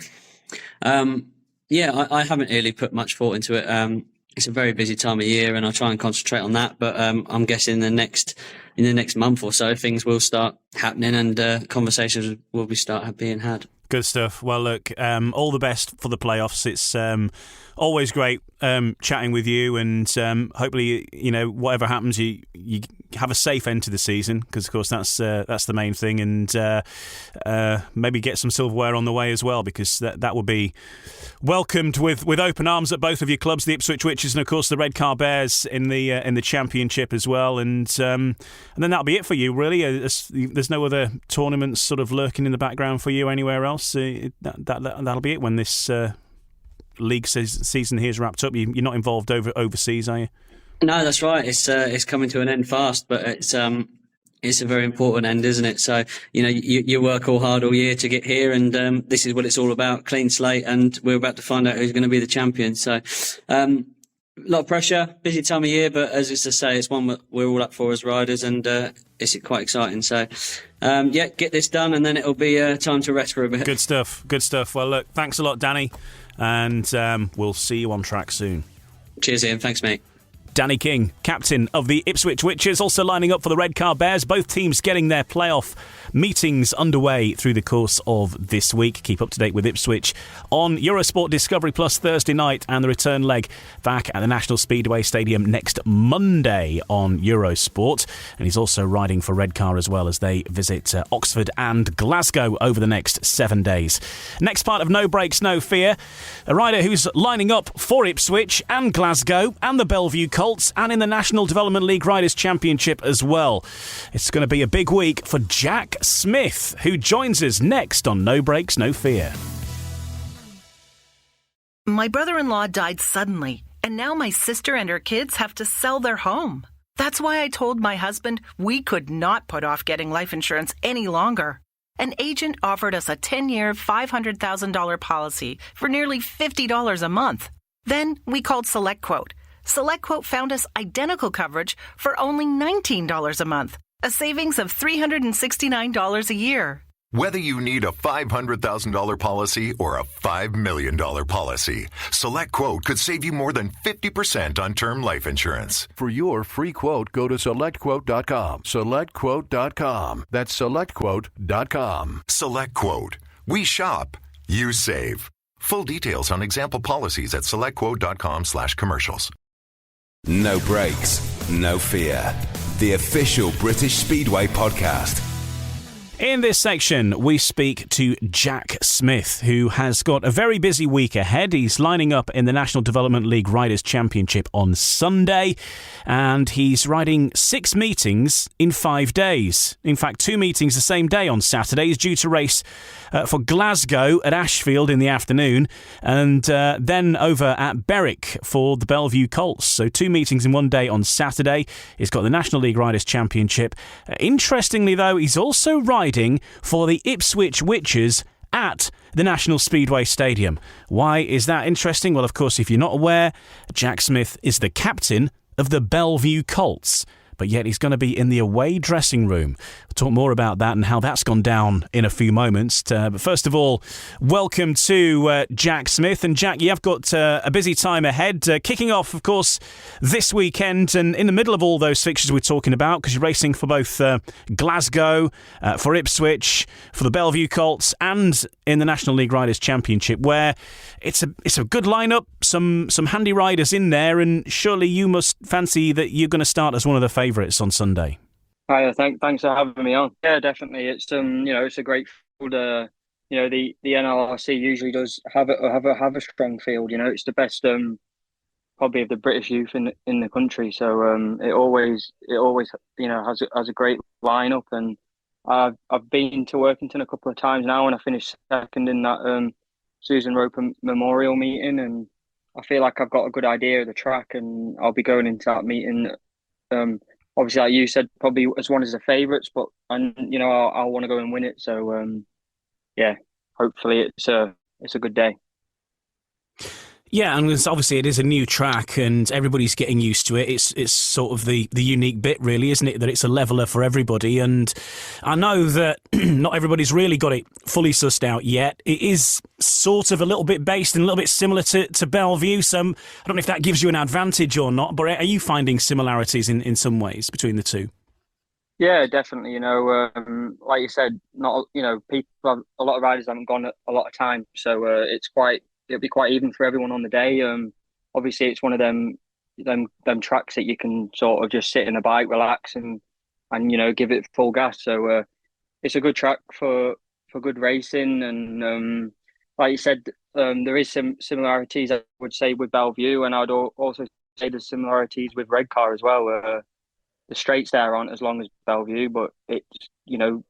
I haven't really put much thought into it. It's a very busy time of year, and I try and concentrate on that. But I'm guessing in the next month or so, things will start happening, and conversations will start being had. Good stuff. Well, look, all the best for the playoffs. It's always great chatting with you, and hopefully, whatever happens, you have a safe end to the season, because of course that's the main thing, and maybe get some silverware on the way as well, because that would be welcomed with open arms at both of your clubs, the Ipswich Witches and of course the Redcar Bears in the Championship as well, and then that'll be it for you, really. There's no other tournaments sort of lurking in the background for you anywhere else. That'll be it when this league season here is wrapped up. You're not involved overseas, are you? No, that's right. It's coming to an end fast, but it's a very important end, isn't it? So, you work all hard all year to get here, and this is what it's all about, clean slate, and we're about to find out who's going to be the champion. So, a lot of pressure, busy time of year, but as it's to say, it's one that we're all up for as riders, and it's quite exciting. So, get this done, and then it'll be time to rest for a bit. Good stuff. Well, look, thanks a lot, Danny, and we'll see you on track soon. Cheers, Ian. Thanks, mate. Danny King, captain of the Ipswich Witches, also lining up for the Redcar Bears. Both teams getting their playoff meetings underway through the course of this week. Keep up to date with Ipswich on Eurosport Discovery Plus Thursday night, and the return leg back at the National Speedway Stadium next Monday on Eurosport. And he's also riding for Redcar as well as they visit Oxford and Glasgow over the next 7 days. Next part of No Breaks, No Fear, a rider who's lining up for Ipswich and Glasgow and the Belle Vue Colts. Colts and in the National Development League Riders Championship as well. It's going to be a big week for Jack Smith, who joins us next on No Breaks, No Fear. My brother-in-law died suddenly, and now my sister and her kids have to sell their home. That's why I told my husband we could not put off getting life insurance any longer. An agent offered us a 10-year, $500,000 policy for nearly $50 a month. Then we called SelectQuote. SelectQuote found us identical coverage for only $19 a month, a savings of $369 a year. Whether you need a $500,000 policy or a $5 million policy, SelectQuote could save you more than 50% on term life insurance. For your free quote, go to SelectQuote.com. SelectQuote.com. That's SelectQuote.com. SelectQuote. We shop. You save. Full details on example policies at SelectQuote.com/commercials. No Breaks, No Fear. The official British Speedway podcast. In this section, we speak to Jack Smith, who has got a very busy week ahead. He's lining up in the National Development League Riders Championship on Sunday, and he's riding 6 meetings in 5 days. In fact, 2 meetings the same day on Saturday. He's due to race for Glasgow at Ashfield in the afternoon, and then over at Berwick for the Belle Vue Colts. So 2 meetings in 1 day on Saturday. He's got the National League Riders Championship. Interestingly, though, he's also riding for the Ipswich Witches at the National Speedway Stadium. Why is that interesting? Well, of course, if you're not aware, Jack Smith is the captain of the Belle Vue Colts, but yet he's going to be in the away dressing room. We'll talk more about that and how that's gone down in a few moments. But first of all, welcome to Jack Smith. And Jack, you have got a busy time ahead, kicking off, of course, this weekend, and in the middle of all those fixtures we're talking about, because you're racing for both Glasgow, for Ipswich, for the Belle Vue Colts, and in the National League Riders Championship, where it's a good lineup, some handy riders in there, and surely you must fancy that you're going to start as one of the favourites on Sunday. Hi, thanks for having me on. Yeah, definitely. It's it's a great field. The NLRC usually does have a strong field. It's the best probably of the British youth in the country. So it always has a great lineup. And I've been to Workington a couple of times now, and I finished second in that Susan Roper Memorial meeting, and I feel like I've got a good idea of the track, and I'll be going into that meeting. Obviously, like you said, probably as one of the favourites, but I'll want to go and win it. So hopefully it's a good day. Yeah, and obviously it is a new track and everybody's getting used to it. It's sort of the unique bit, really, isn't it? That it's a leveller for everybody. And I know that not everybody's really got it fully sussed out yet. It is sort of a little bit based and a little bit similar to Belle Vue. So I don't know if that gives you an advantage or not, but are you finding similarities in some ways between the two? Yeah, definitely. Like you said, people have, a lot of riders haven't gone a lot of time, so it'll be quite even for everyone on the day. Obviously, it's one of them tracks that you can sort of just sit in a bike, relax, and give it full gas. So it's a good track for good racing. And like you said, there is some similarities, I would say, with Belle Vue, and I'd also say there's similarities with Redcar as well. The straights there aren't as long as Belle Vue, but it's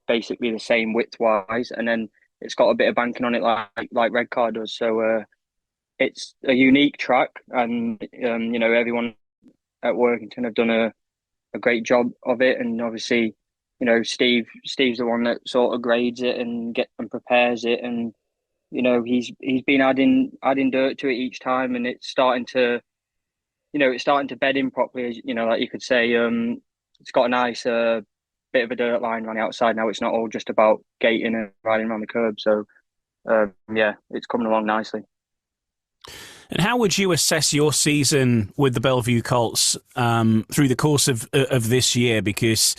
basically the same width wise, and then it's got a bit of banking on it like Redcar does. So it's a unique track, and everyone at Workington have done a great job of it. And obviously, Steve's the one that sort of grades it and prepares it, and he's been adding dirt to it each time, and it's starting to bed in properly. Like you could say, it's got a nice bit of a dirt line around the outside now. It's not all just about gating and riding around the curb. So it's coming along nicely. And how would you assess your season with the Belle Vue Colts through the course of this year? Because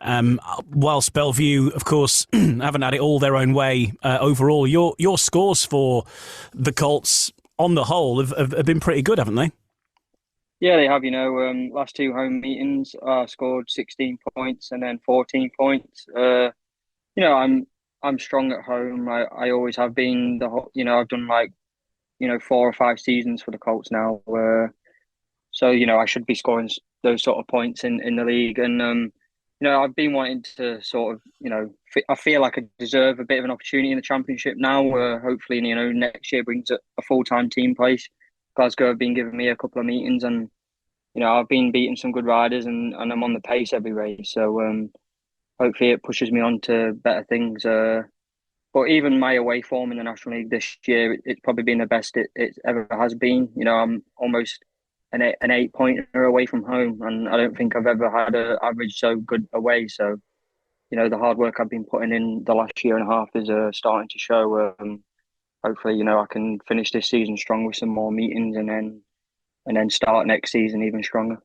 whilst Belle Vue, of course, haven't had it all their own way overall, your scores for the Colts on the whole have been pretty good, haven't they? Yeah, they have. Last 2 home meetings, scored 16 points and then 14 points. I'm strong at home. I always have been. I've done 4 or 5 seasons for the Colts now. So, I should be scoring those sort of points in the league. And, I've been wanting to sort of, I feel like I deserve a bit of an opportunity in the Championship now, where hopefully, next year brings a full-time team place. Glasgow have been giving me a couple of meetings, and, I've been beating some good riders, and I'm on the pace every race. So hopefully it pushes me on to better things. But even my away form in the National League this year, it's probably been the best it ever has been. I'm almost an 8-pointer away from home, and I don't think I've ever had an average so good away. So, the hard work I've been putting in the last year and a half is starting to show. Hopefully, I can finish this season strong with some more meetings, and then start next season even stronger.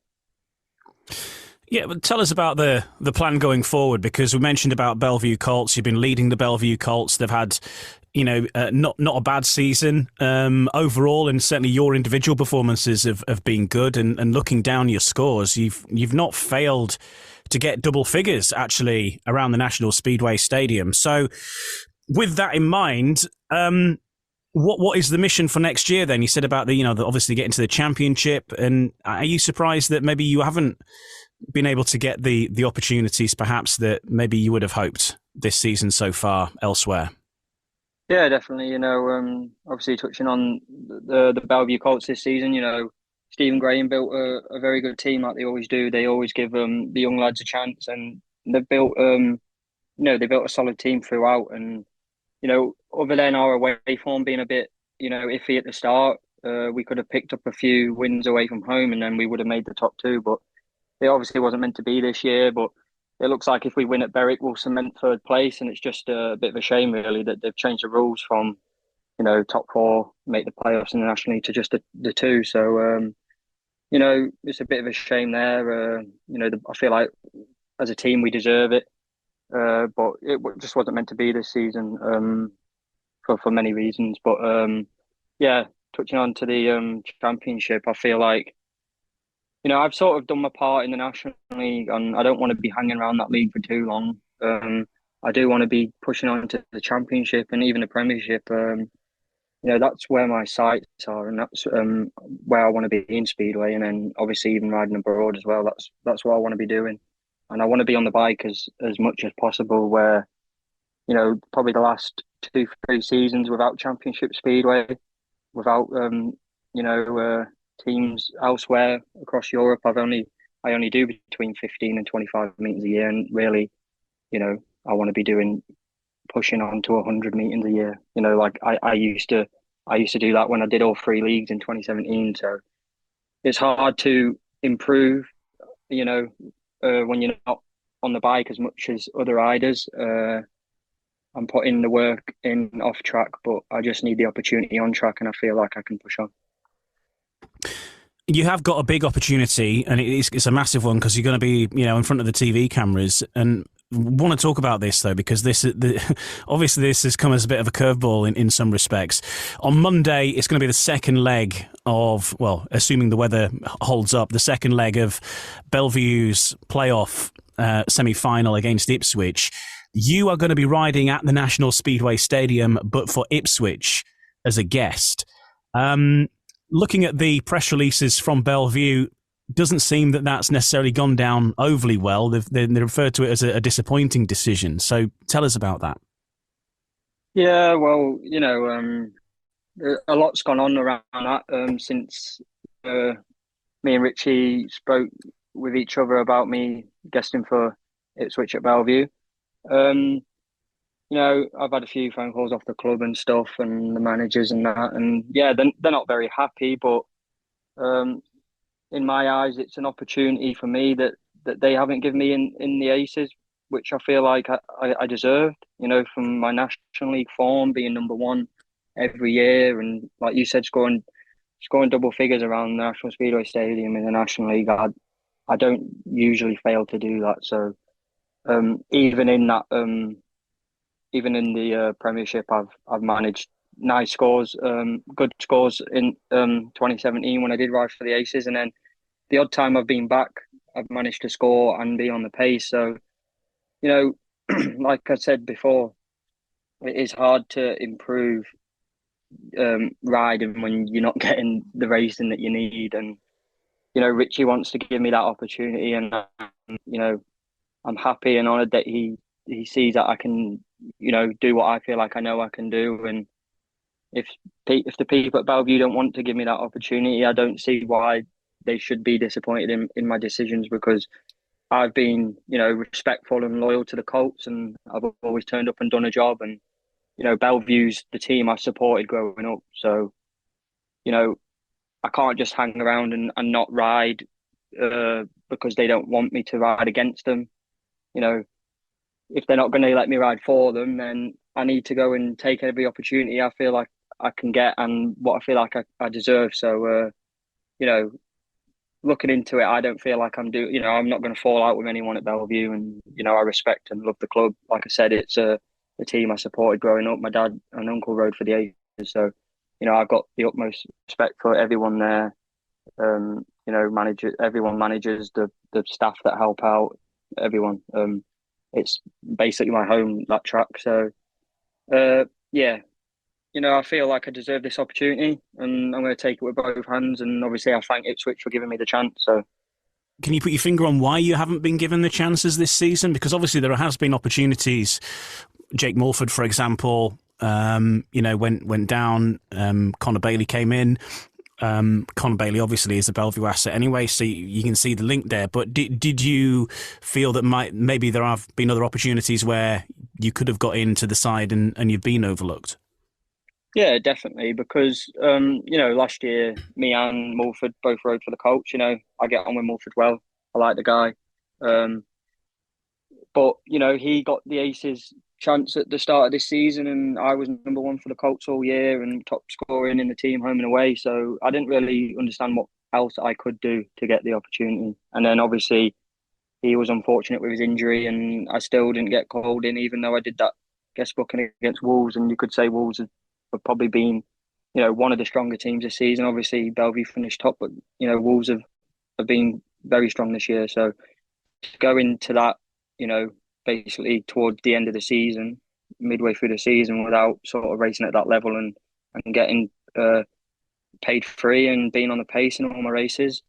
Yeah, but tell us about the plan going forward, because we mentioned about Belle Vue Colts. You've been leading the Belle Vue Colts. They've had, not a bad season overall, and certainly your individual performances have been good. And looking down your scores, you've not failed to get double figures actually around the National Speedway Stadium. So, with that in mind, what is the mission for next year? Then you said about obviously getting to the Championship, and are you surprised that maybe you haven't been able to get the opportunities perhaps that maybe you would have hoped this season so far elsewhere? Yeah, definitely. Obviously touching on the Belle Vue Colts this season, Stephen Graham built a very good team like they always do. They always give the young lads a chance, and they've built they built a solid team throughout. And other than our away form being a bit iffy at the start, we could have picked up a few wins away from home, and then we would have made the top two. But it obviously wasn't meant to be this year, but it looks like if we win at Berwick, we'll cement third place. And it's just a bit of a shame, really, that they've changed the rules from, top four, make the playoffs in the National League to just the two. So, it's a bit of a shame there. I feel like as a team, we deserve it. But it just wasn't meant to be this season for many reasons. But, touching on to the Championship, I feel like, I've sort of done my part in the National League, and I don't want to be hanging around that league for too long. I do want to be pushing on to the Championship and even the Premiership. That's where my sights are, and that's where I want to be in Speedway, and then obviously even riding abroad as well. That's what I want to be doing, and I want to be on the bike as much as possible. Where, probably the last 2-3 seasons without Championship Speedway, without teams elsewhere across Europe, I only do between 15 and 25 meetings a year, and really, I want to be pushing on to 100 meetings a year. Like I used to do that when I did all 3 leagues in 2017. So it's hard to improve, when you're not on the bike as much as other riders. I'm putting the work in off track, but I just need the opportunity on track, and I feel like I can push on. You have got a big opportunity, and it's a massive one, because you're going to be, in front of the TV cameras. And want to talk about this though, because obviously this has come as a bit of a curveball in some respects. On Monday, it's going to be the second leg of, well, assuming the weather holds up, the second leg of Belle Vue's playoff semi-final against Ipswich. You are going to be riding at the National Speedway Stadium, but for Ipswich as a guest. Looking at the press releases from Belle Vue, doesn't seem that that's necessarily gone down overly well. They referred to it as a disappointing decision. So tell us about that. Yeah, well, a lot's gone on around that since me and Richie spoke with each other about me guesting for Ipswich at Belle Vue. I've had a few phone calls off the club and stuff, and the managers and that, and yeah, they're not very happy. But in my eyes, it's an opportunity for me that they haven't given me in the Aces, which I feel like I deserved. From my National League form, being number one every year, and like you said, scoring double figures around the National Speedway Stadium in the National League. I don't usually fail to do that. So even in the Premiership, I've managed nice scores, good scores in 2017 when I did ride for the Aces, and then the odd time I've been back, I've managed to score and be on the pace. So, like I said before, it is hard to improve riding when you're not getting the racing that you need. And Richie wants to give me that opportunity, and I'm happy and honoured that he sees that I can, do what I feel like I know I can do. And if the people at Belle Vue don't want to give me that opportunity, I don't see why they should be disappointed in my decisions, because I've been, respectful and loyal to the Colts, and I've always turned up and done a job. And, Belle Vue's the team I supported growing up. So, I can't just hang around and not ride because they don't want me to ride against them. If they're not going to let me ride for them, then I need to go and take every opportunity I feel like I can get and what I feel like I deserve. So, looking into it, I don't feel like I'm not going to fall out with anyone at Belle Vue, and I respect and love the club. Like I said, it's the team I supported growing up. My dad and uncle rode for the Aces, so I've got the utmost respect for everyone there. Everyone manages the staff that help out, everyone. It's basically my home, that track. So, I feel like I deserve this opportunity, and I'm going to take it with both hands. And obviously, I thank Ipswich for giving me the chance. So, can you put your finger on why you haven't been given the chances this season? Because obviously there has been opportunities. Jake Mulford, for example, went down. Connor Bailey came in. Connor Bailey obviously is a Belle Vue asset anyway, so you can see the link there. But did you feel that maybe there have been other opportunities where you could have got into the side and you've been overlooked? Yeah, definitely. Because last year me and Mulford both rode for the Colts. I get on with Mulford well. I like the guy. But he got the Aces chance at the start of this season, and I was number one for the Colts all year and top scoring in the team home and away. So I didn't really understand what else I could do to get the opportunity. And then obviously he was unfortunate with his injury, and I still didn't get called in, even though I did that guest booking against Wolves. And you could say Wolves have probably been, one of the stronger teams this season. Obviously Belle Vue finished top, but Wolves have been very strong this year. So to go into that, basically towards the end of the season, midway through the season, without sort of racing at that level and getting paid free and being on the pace in all my races,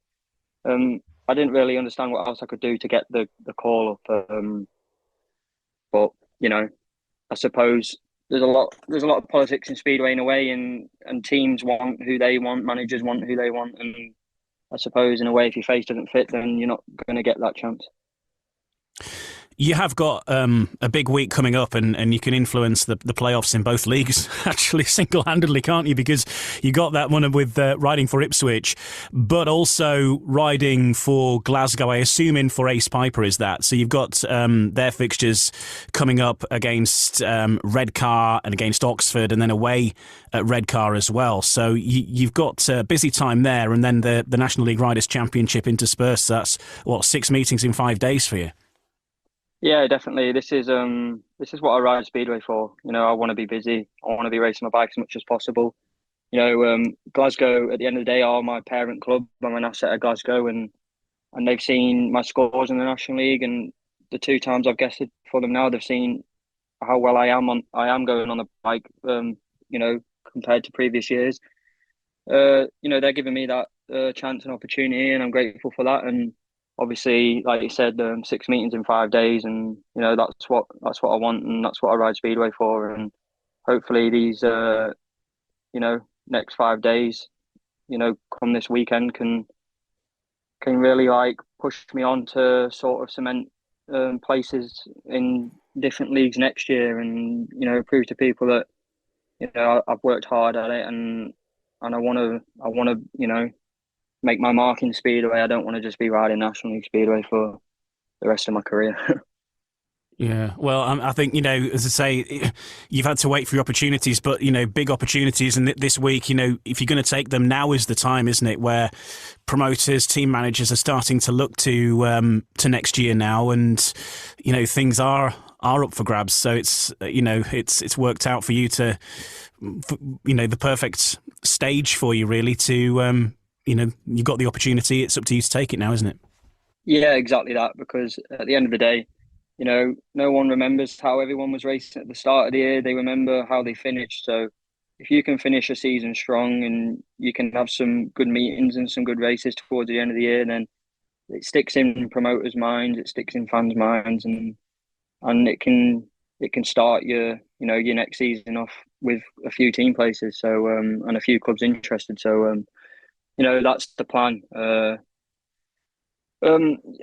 I didn't really understand what else I could do to get the call up. But I suppose there's a lot of politics in Speedway in a way, and teams want who they want, managers want who they want, and I suppose in a way, if your face doesn't fit, then you're not going to get that chance. You have got a big week coming up, and you can influence the playoffs in both leagues, actually, single-handedly, can't you? Because you got that one with riding for Ipswich, but also riding for Glasgow, I assume in for Ace Piper is that. So you've got their fixtures coming up against Redcar and against Oxford, and then away at Redcar as well. So you've got a busy time there, and then the National League Riders' Championship interspersed. That's, 6 meetings in 5 days for you? Yeah, definitely. This is what I ride Speedway for. I want to be busy. I want to be racing my bike as much as possible. Glasgow, at the end of the day, are my parent club. I'm an asset at Glasgow, and they've seen my scores in the National League, and the 2 times I've guested for them now, they've seen how well I am going on the bike. Compared to previous years, they're giving me that chance and opportunity, and I'm grateful for that. And obviously, like you said, 6 meetings in 5 days, and that's what I want, and that's what I ride Speedway for. And hopefully, these next 5 days, come this weekend, can really push me on to sort of cement places in different leagues next year, and prove to people that I've worked hard at it, and I want to make my mark in Speedway. I don't want to just be riding National League Speedway for the rest of my career. Yeah, well, I think, as I say, you've had to wait for your opportunities, but, big opportunities. And this week, if you're going to take them, now is the time, isn't it, where promoters, team managers are starting to look to next year now, and, things are up for grabs. So it's worked out for you the perfect stage for you, really, to, you've got the opportunity. It's up to you to take it now, isn't it? Yeah, exactly that. Because at the end of the day, no one remembers how everyone was racing at the start of the year. They remember how they finished. So, if you can finish a season strong and you can have some good meetings and some good races towards the end of the year, then it sticks in promoters' minds, it sticks in fans' minds, and it can start your next season off with a few team places, so and a few clubs interested. So that's the plan.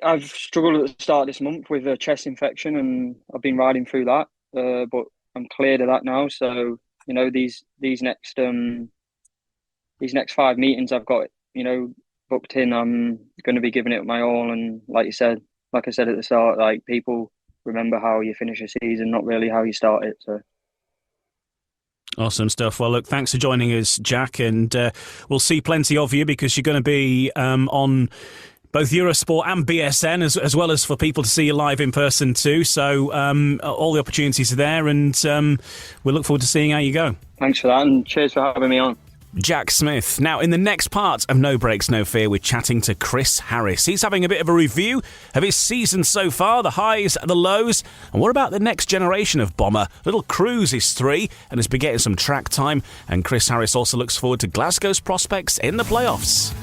I've struggled at the start of this month with a chest infection, and I've been riding through that. But I'm cleared of that now. So these next 5 meetings I've got booked in, I'm going to be giving it my all. And like I said at the start, like, people remember how you finish a season, not really how you start it. So. Awesome stuff. Well, look, thanks for joining us, Jack, and we'll see plenty of you, because you're going to be on both Eurosport and BSN, as well as for people to see you live in person too. So all the opportunities are there, and we look forward to seeing how you go. Thanks for that, and cheers for having me on. Jack Smith. Now, in the next part of No Breaks, No Fear, we're chatting to Chris Harris. He's having a bit of a review of his season so far, the highs, the lows, and what about the next generation of bomber? Little Cruz is 3 and has been getting some track time, and Chris Harris also looks forward to Glasgow's prospects in the playoffs.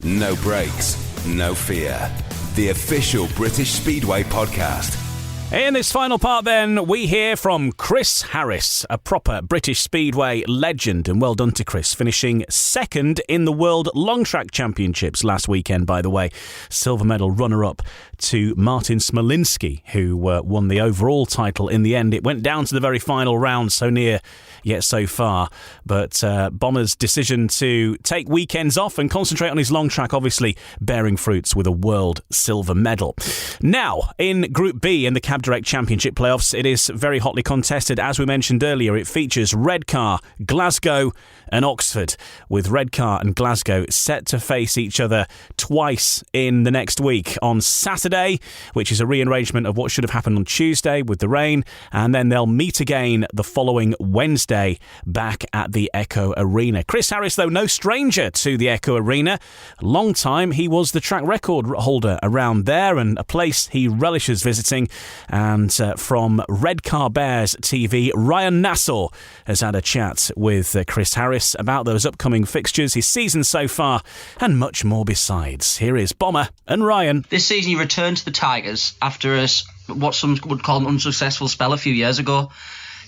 No Breaks, No Fear, the official British Speedway podcast. In this final part, then, we hear from Chris Harris, a proper British Speedway legend, and well done to Chris, finishing second in the World Long Track Championships last weekend, by the way. Silver medal runner-up to Martin Smolinski, who won the overall title in the end. It went down to the very final round, so near yet so far. But Bomber's decision to take weekends off and concentrate on his long track, obviously bearing fruits with a world silver medal. Now, in Group B in the Cab Direct Championship playoffs, it is very hotly contested. As we mentioned earlier, it features Redcar, Glasgow and Oxford, with Redcar and Glasgow set to face each other twice in the next week. On Saturday, which is a rearrangement of what should have happened on Tuesday with the rain, and then they'll meet again the following Wednesday back at the Echo Arena. Chris Harris, though, no stranger to the Echo Arena. Long time he was the track record holder around there, and a place he relishes visiting. And from Redcar Bears TV, Ryan Nassau has had a chat with Chris Harris about those upcoming fixtures, his season so far, and much more besides. Here is Bomber and Ryan. This season you returned to the Tigers after what some would call an unsuccessful spell a few years ago.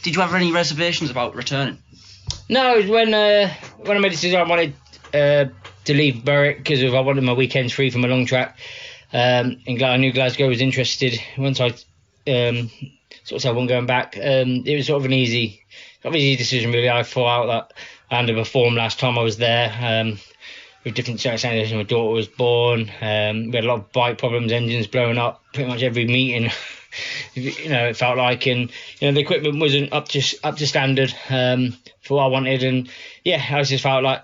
Did you have any reservations about returning? No, when I made the decision, I wanted to leave Berwick because I wanted my weekends free from a long track. And I knew Glasgow was interested. Once I sort of said I wasn't going back, it was sort of an easy decision, really. I thought out that I underperformed last time I was there. With different circumstances, my daughter was born. We had a lot of bike problems, engines blowing up pretty much every meeting. It felt like, and the equipment wasn't up to standard for what I wanted, and I just felt like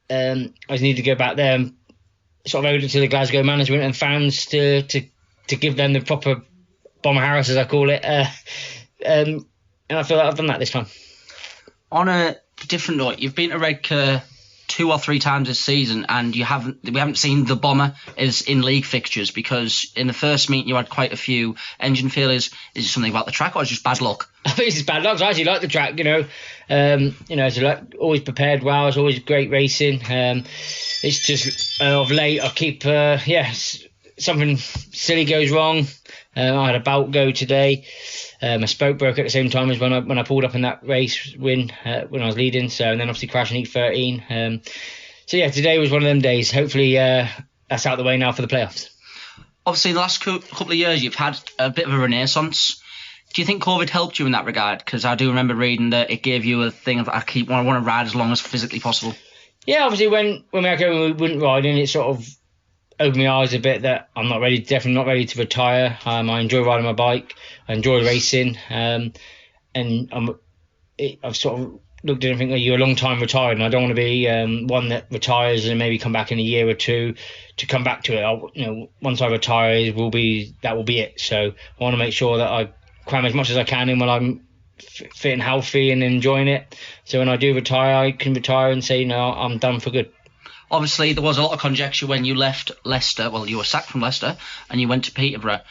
I just needed to go back there and sort of owed it to the Glasgow management and fans to give them the proper Bomber Harris, as I call it, and I feel like I've done that this time. On a different note, you've been to Redcar 2 or 3 times this season, and we haven't seen the Bomber as in league fixtures, because in the first meet you had quite a few engine failures. Is it something about the track, or is it just bad luck? I think it's just bad luck. I actually like the track, it's always prepared well. It's always great racing. It's just of late I keep something silly goes wrong. I had a bout go today. My spoke broke at the same time as when I pulled up in that race win when I was leading. So, and then obviously crashing heat 13. Today was one of them days. Hopefully that's out of the way now for the playoffs. Obviously, in the last couple of years, you've had a bit of a renaissance. Do you think COVID helped you in that regard? Because I do remember reading that it gave you a thing of I want to ride as long as physically possible. Yeah, obviously when we wouldn't ride in, it sort of opened my eyes a bit that I'm definitely not ready to retire. I enjoy riding my bike, I enjoy racing, and I've sort of looked at it and think, you're a long time retired, and I don't want to be one that retires and maybe come back in a year or two to come back to it. Once I retire, that will be it. So I want to make sure that I cram as much as I can in while I'm fit and healthy and enjoying it. So when I do retire, I can retire and say, I'm done for good. Obviously, there was a lot of conjecture when you left Leicester. Well, you were sacked from Leicester and you went to Peterborough.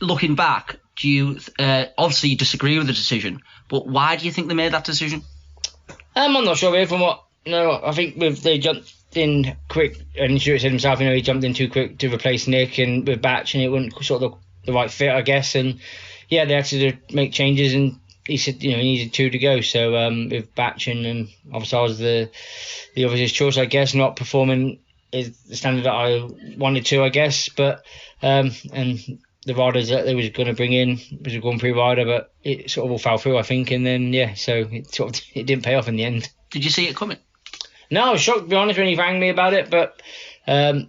Looking back, do you obviously you disagree with the decision, but why do you think they made that decision? I'm not sure really. From what I think they jumped in quick, and Stuart said himself, he jumped in too quick to replace Nick and with Batch, and it wasn't sort of the right fit, I guess. And yeah, they had to make changes, and he said he needed 2 to go. So with Batch and obviously I was the obvious choice, I guess, not performing is the standard that I wanted to, I guess. But and the riders that they was going to bring in was a Grand Prix rider, but it sort of all fell through, I think. And then so it didn't pay off in the end. Did you see it coming? No, I was shocked, to be honest, when he rang me about it. But now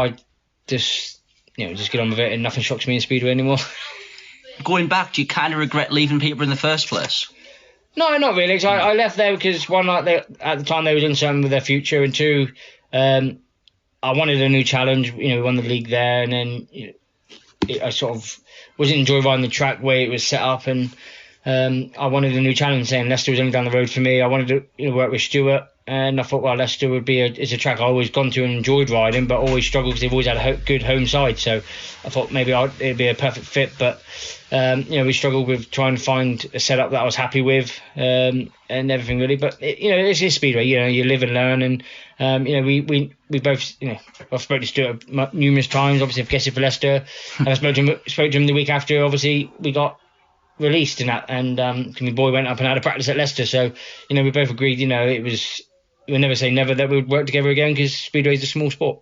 I just get on with it, and nothing shocks me in Speedway anymore. Going back, do you kind of regret leaving Peterborough in the first place? No, not really. So I left there because one, at the time they was uncertain with their future, and two, I wanted a new challenge. We won the league there, and then I sort of wasn't enjoying riding the track way it was set up, and I wanted a new challenge. Saying Leicester was only down the road for me. I wanted to work with Stuart, and I thought, well, Leicester would be it's a track I always gone to and enjoyed riding, but always struggled because they've always had a good home side. So I thought maybe it'd be a perfect fit, but we struggled with trying to find a setup that I was happy with, and everything really. But it's just Speedway. You live and learn, and we both I've spoken to Stuart numerous times. Obviously, I've guessed it for Leicester, and I spoke to him the week after. Obviously, we got released in that, and my boy went up and had a practice at Leicester. So we both agreed. It was. We'll never say never that we would work together again, because Speedway is a small sport.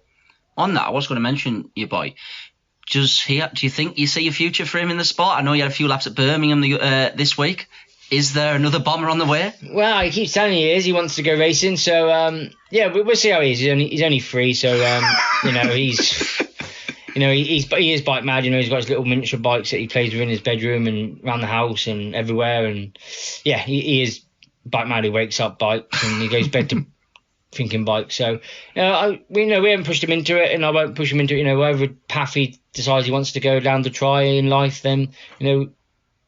On that, I was going to mention your boy. Do you think you see a future for him in the sport? I know you had a few laps at Birmingham this week. Is there another bomber on the way? Well, he keeps telling he is. He wants to go racing. So, we'll see how he is. He's only 3, so, he's... he is bike mad. He's got his little miniature bikes that he plays with in his bedroom and around the house and everywhere. And, yeah, he is bike mad. He wakes up bikes and he goes to bed to thinking bike. So we haven't pushed him into it, and I won't push him into it. Whatever path he decides he wants to go down to try in life, then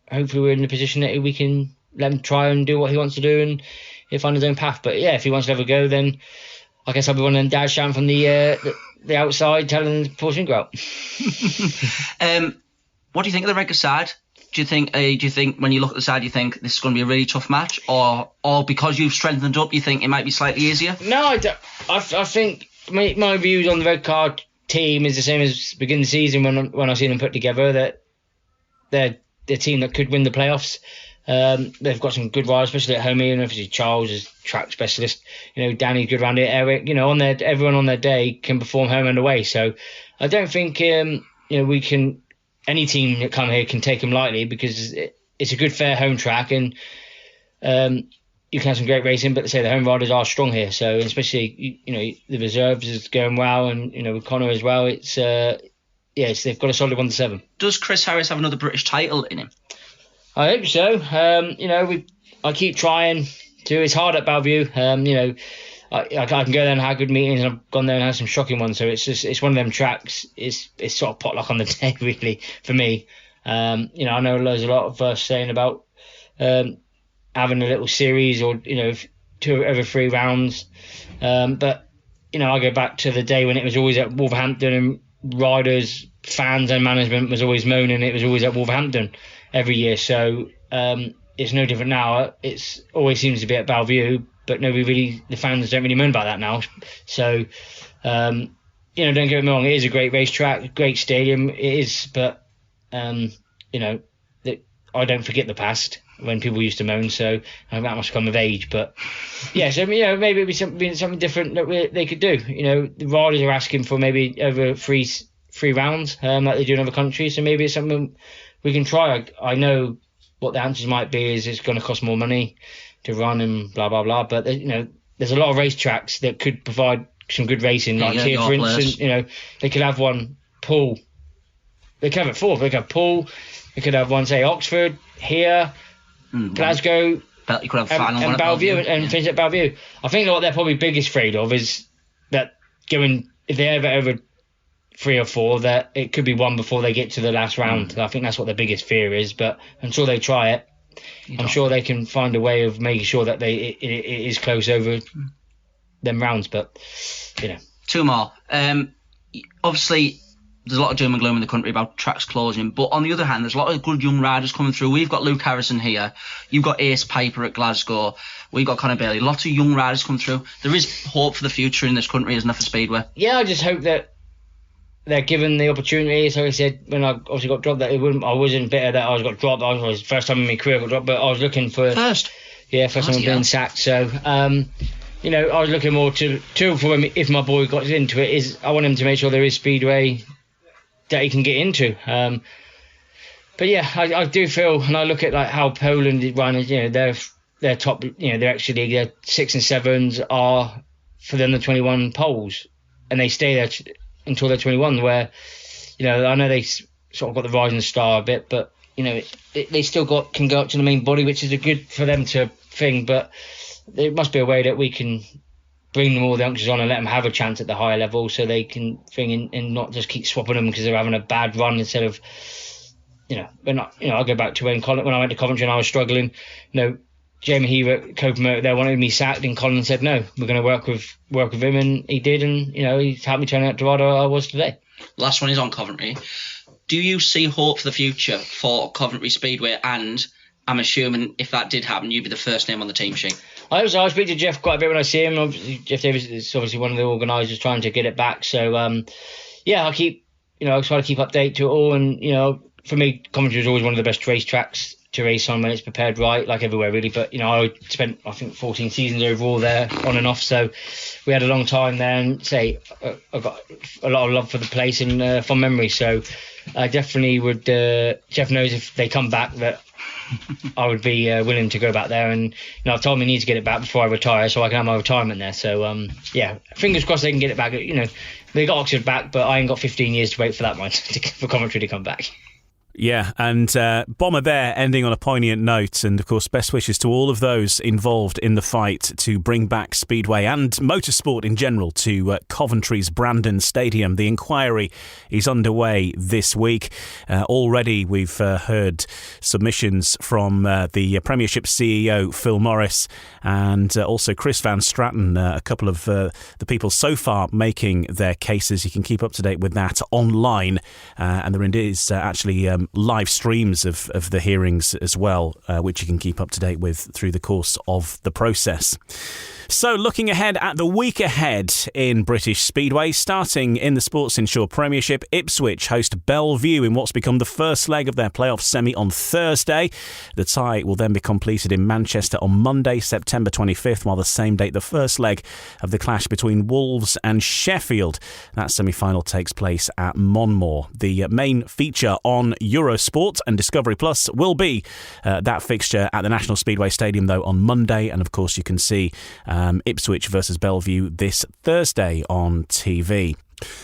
hopefully we're in the position that we can let him try and do what he wants to do, and he'll find his own path. But yeah, if he wants to have a go, then I guess I'll be one of them dads shouting from the outside, telling him to push and go out. What do you think of the Redcar side? Do you think when you look at the side, you think this is going to be a really tough match, or because you've strengthened up, you think it might be slightly easier? No, I don't. I think my views on the Redcar team is the same as beginning of the season when I seen them put together. That they're a team that could win the playoffs. They've got some good riders, especially at home. Obviously Charles is track specialist. Danny's good around it. Eric. Everyone on their day can perform home and away. So I don't think we can. Any team that come here can take them lightly, because it's a good, fair home track, and you can have some great racing. But say the home riders are strong here, so especially the reserves is going well, and with Connor as well. It's they've got a solid 1-7. Does Chris Harris have another British title in him? I hope so. I keep trying to. It's hard at Belle Vue. I can go there and have good meetings, and I've gone there and had some shocking ones. So it's one of them tracks. It's sort of potluck on the day, really, for me. I know there's a lot of us saying about having a little series, or 2 over 3 rounds. But I go back to the day when it was always at Wolverhampton, and riders, fans, and management was always moaning it was always at Wolverhampton every year. So it's no different now. It's always seems to be at Belle Vue. But the fans don't really moan about that now. So, don't get me wrong, it is a great racetrack, great stadium, it is. But, I don't forget the past when people used to moan. So that must come of age. But yeah, so maybe it'd be something different that they could do. The riders are asking for maybe over three rounds, like they do in other countries. So maybe it's something we can try. I know what the answers might be is it's going to cost more money to run and blah blah blah, but there's a lot of racetracks that could provide some good racing, like here for instance. They could have one Poole, they could have it 4, they could have Poole, they could have one, say, Oxford, here, Glasgow, you could have final and Belle Vue, and finish at Belle Vue. I think what they're probably biggest afraid of is that if they ever over 3 or 4, that it could be one before they get to the last round. I think that's what their biggest fear is, but until they try it, I'm sure they can find a way of making sure that it is close over them rounds. But 2 more. Obviously, there's a lot of doom and gloom in the country about tracks closing, but on the other hand, there's a lot of good young riders coming through. We've got Luke Harrison here. You've got Ace Piper at Glasgow. We've got Conor Bailey. Lots of young riders come through. There is hope for the future in this country, isn't there, for Speedway? Yeah, I just hope that they're given the opportunity. So I said, when I obviously got dropped, that I wasn't bitter that I got dropped. It was the first time in my career I got dropped, but I was looking for... First time being sacked. So, I was looking more to for him, if my boy got into it, is I want him to make sure there is Speedway that he can get into. But yeah, I do feel, and I look at like how Poland run, their top, they're actually their 6 and 7s are for the under 21 poles, and they stay there until they're 21. Where, I know they sort of got the rising star a bit, but they still can go up to the main body, which is a good for them to thing. But there must be a way that we can bring them all the youngsters on and let them have a chance at the higher level, so they can thing and not just keep swapping them because they're having a bad run instead of, I go back to when I went to Coventry and I was struggling. Jamie Heaver, co-promoter there, wanted me sacked, and Colin said no, we're going to work with him, and he did, and he's helped me turn out to what I was today. Last one is on Coventry. Do you see hope for the future for Coventry Speedway? And I'm assuming if that did happen, you'd be the first name on the team sheet. I speak to Jeff quite a bit when I see him. Obviously, Jeff Davis is obviously one of the organisers trying to get it back. So, I try to keep update to it all. And, for me, Coventry was always one of the best racetracks to race on when it's prepared right, like everywhere really. But, I spent, 14 seasons overall there, on and off. So we had a long time there, and I've got a lot of love for the place and fond memories. So I definitely would, Jeff knows if they come back that I would be willing to go back there, and I've told them I need to get it back before I retire so I can have my retirement there. So fingers crossed they can get it back. They got Oxford back, but I ain't got 15 years to wait for that one for Coventry to come back. Yeah, and Bomber there ending on a poignant note, and of course best wishes to all of those involved in the fight to bring back Speedway and motorsport in general to Coventry's Brandon Stadium. The inquiry is underway this week. Already we've heard submissions from the Premiership CEO Phil Morris and also Chris Van Stratton, a couple of the people so far making their cases. You can keep up to date with that online, and there is actually live streams of the hearings as well, which you can keep up to date with through the course of the process. So looking ahead at the week ahead in British Speedway, starting in the Sports Insure Premiership, Ipswich host Belle Vue in what's become the first leg of their playoff semi on Thursday. The tie will then be completed in Manchester on Monday, September 25th, while the same date the first leg of the clash between Wolves and Sheffield. That semi-final takes place at Monmore. The main feature on Eurosport and Discovery Plus will be that fixture at the National Speedway Stadium, though, on Monday, and of course you can see Ipswich versus Belle Vue this Thursday on TV.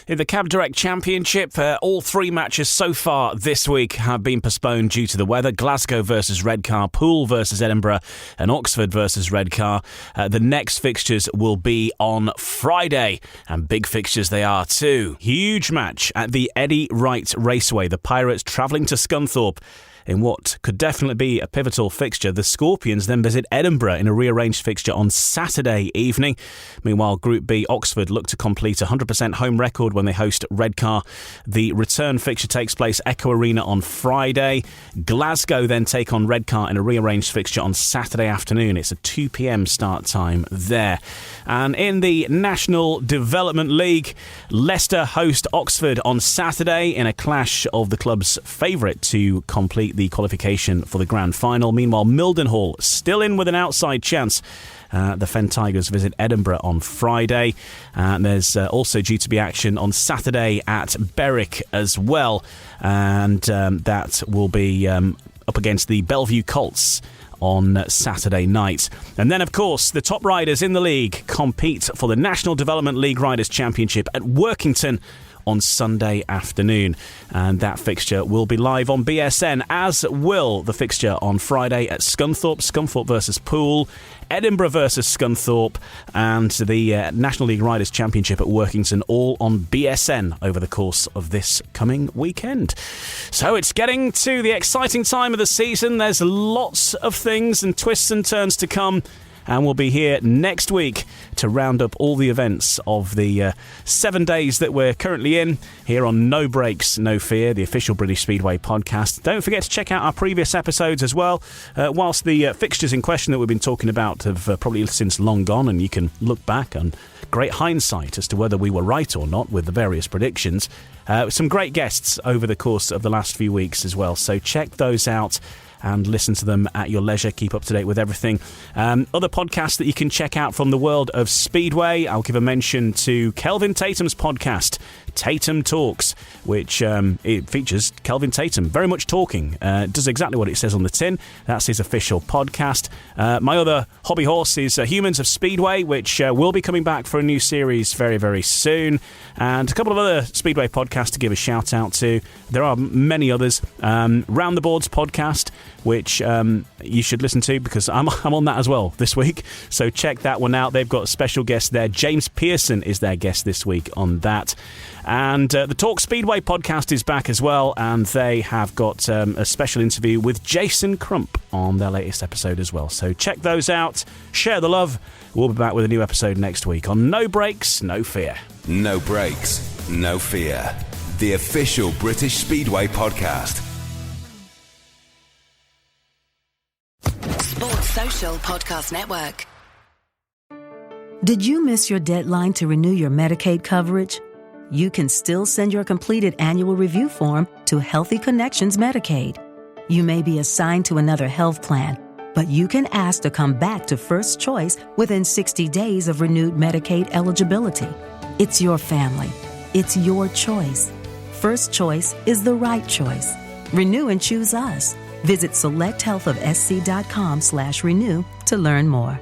In the Cab Direct Championship, all 3 matches so far this week have been postponed due to the weather. Glasgow versus Redcar, Poole versus Edinburgh, and Oxford versus Redcar. The next fixtures will be on Friday, and big fixtures they are too. Huge match at the Eddie Wright Raceway. The Pirates travelling to Scunthorpe. In what could definitely be a pivotal fixture, the Scorpions then visit Edinburgh in a rearranged fixture on Saturday evening. Meanwhile, Group B, Oxford look to complete a 100% home record when they host Redcar. The return fixture takes place Echo Arena on Friday. Glasgow then take on Redcar in a rearranged fixture on Saturday afternoon. It's a 2 p.m. start time there. And in the National Development League, Leicester host Oxford on Saturday in a clash of the club's favourite to complete the qualification for the grand final. Meanwhile, Mildenhall still in with an outside chance. The Fen Tigers visit Edinburgh on Friday. And there's also due to be action on Saturday at Berwick as well. And that will be up against the Belle Vue Colts on Saturday night. And then, of course, the top riders in the league compete for the National Development League Riders' Championship at Workington on Sunday afternoon, and that fixture will be live on BSN, as will the fixture on Friday at Scunthorpe versus Poole, Edinburgh versus Scunthorpe, and the National League Riders' Championship at Workington, all on BSN over the course of this coming weekend. So it's getting to the exciting time of the season. There's lots of things and twists and turns to come. and we'll be here next week to round up all the events of the 7 days that we're currently in here on No Breaks, No Fear, the official British Speedway podcast. Don't forget to check out our previous episodes as well. Whilst the fixtures in question that we've been talking about have probably since long gone, and you can look back on great hindsight as to whether we were right or not with the various predictions. Some great guests over the course of the last few weeks as well, so check those out and listen to them at your leisure. Keep up to date with everything. Other podcasts that you can check out from the world of Speedway, I'll give a mention to Kelvin Tatum's podcast, Tatum Talks, which it features Kelvin Tatum very much talking. Does exactly what it says on the tin. That's his official podcast. My other hobby horse is Humans of Speedway, which will be coming back for a new series very, very soon. And a couple of other Speedway podcasts to give a shout out to. There are many others. Round the Boards podcast, which you should listen to because I'm on that as well this week. So check that one out. They've got a special guest there. James Pearson is their guest this week on that. And the Talk Speedway podcast is back as well, and they have got a special interview with Jason Crump on their latest episode as well. So check those out. Share the love. We'll be back with a new episode next week on No Breaks, No Fear. No Breaks, No Fear, the official British Speedway podcast. Sports Social Podcast Network. Did you miss your deadline to renew your Medicaid coverage? You can still send your completed annual review form to Healthy Connections Medicaid. You may be assigned to another health plan, but you can ask to come back to First Choice within 60 days of renewed Medicaid eligibility. It's your family. It's your choice. First Choice is the right choice. Renew and choose us. Visit selecthealthofsc.com/renew to learn more.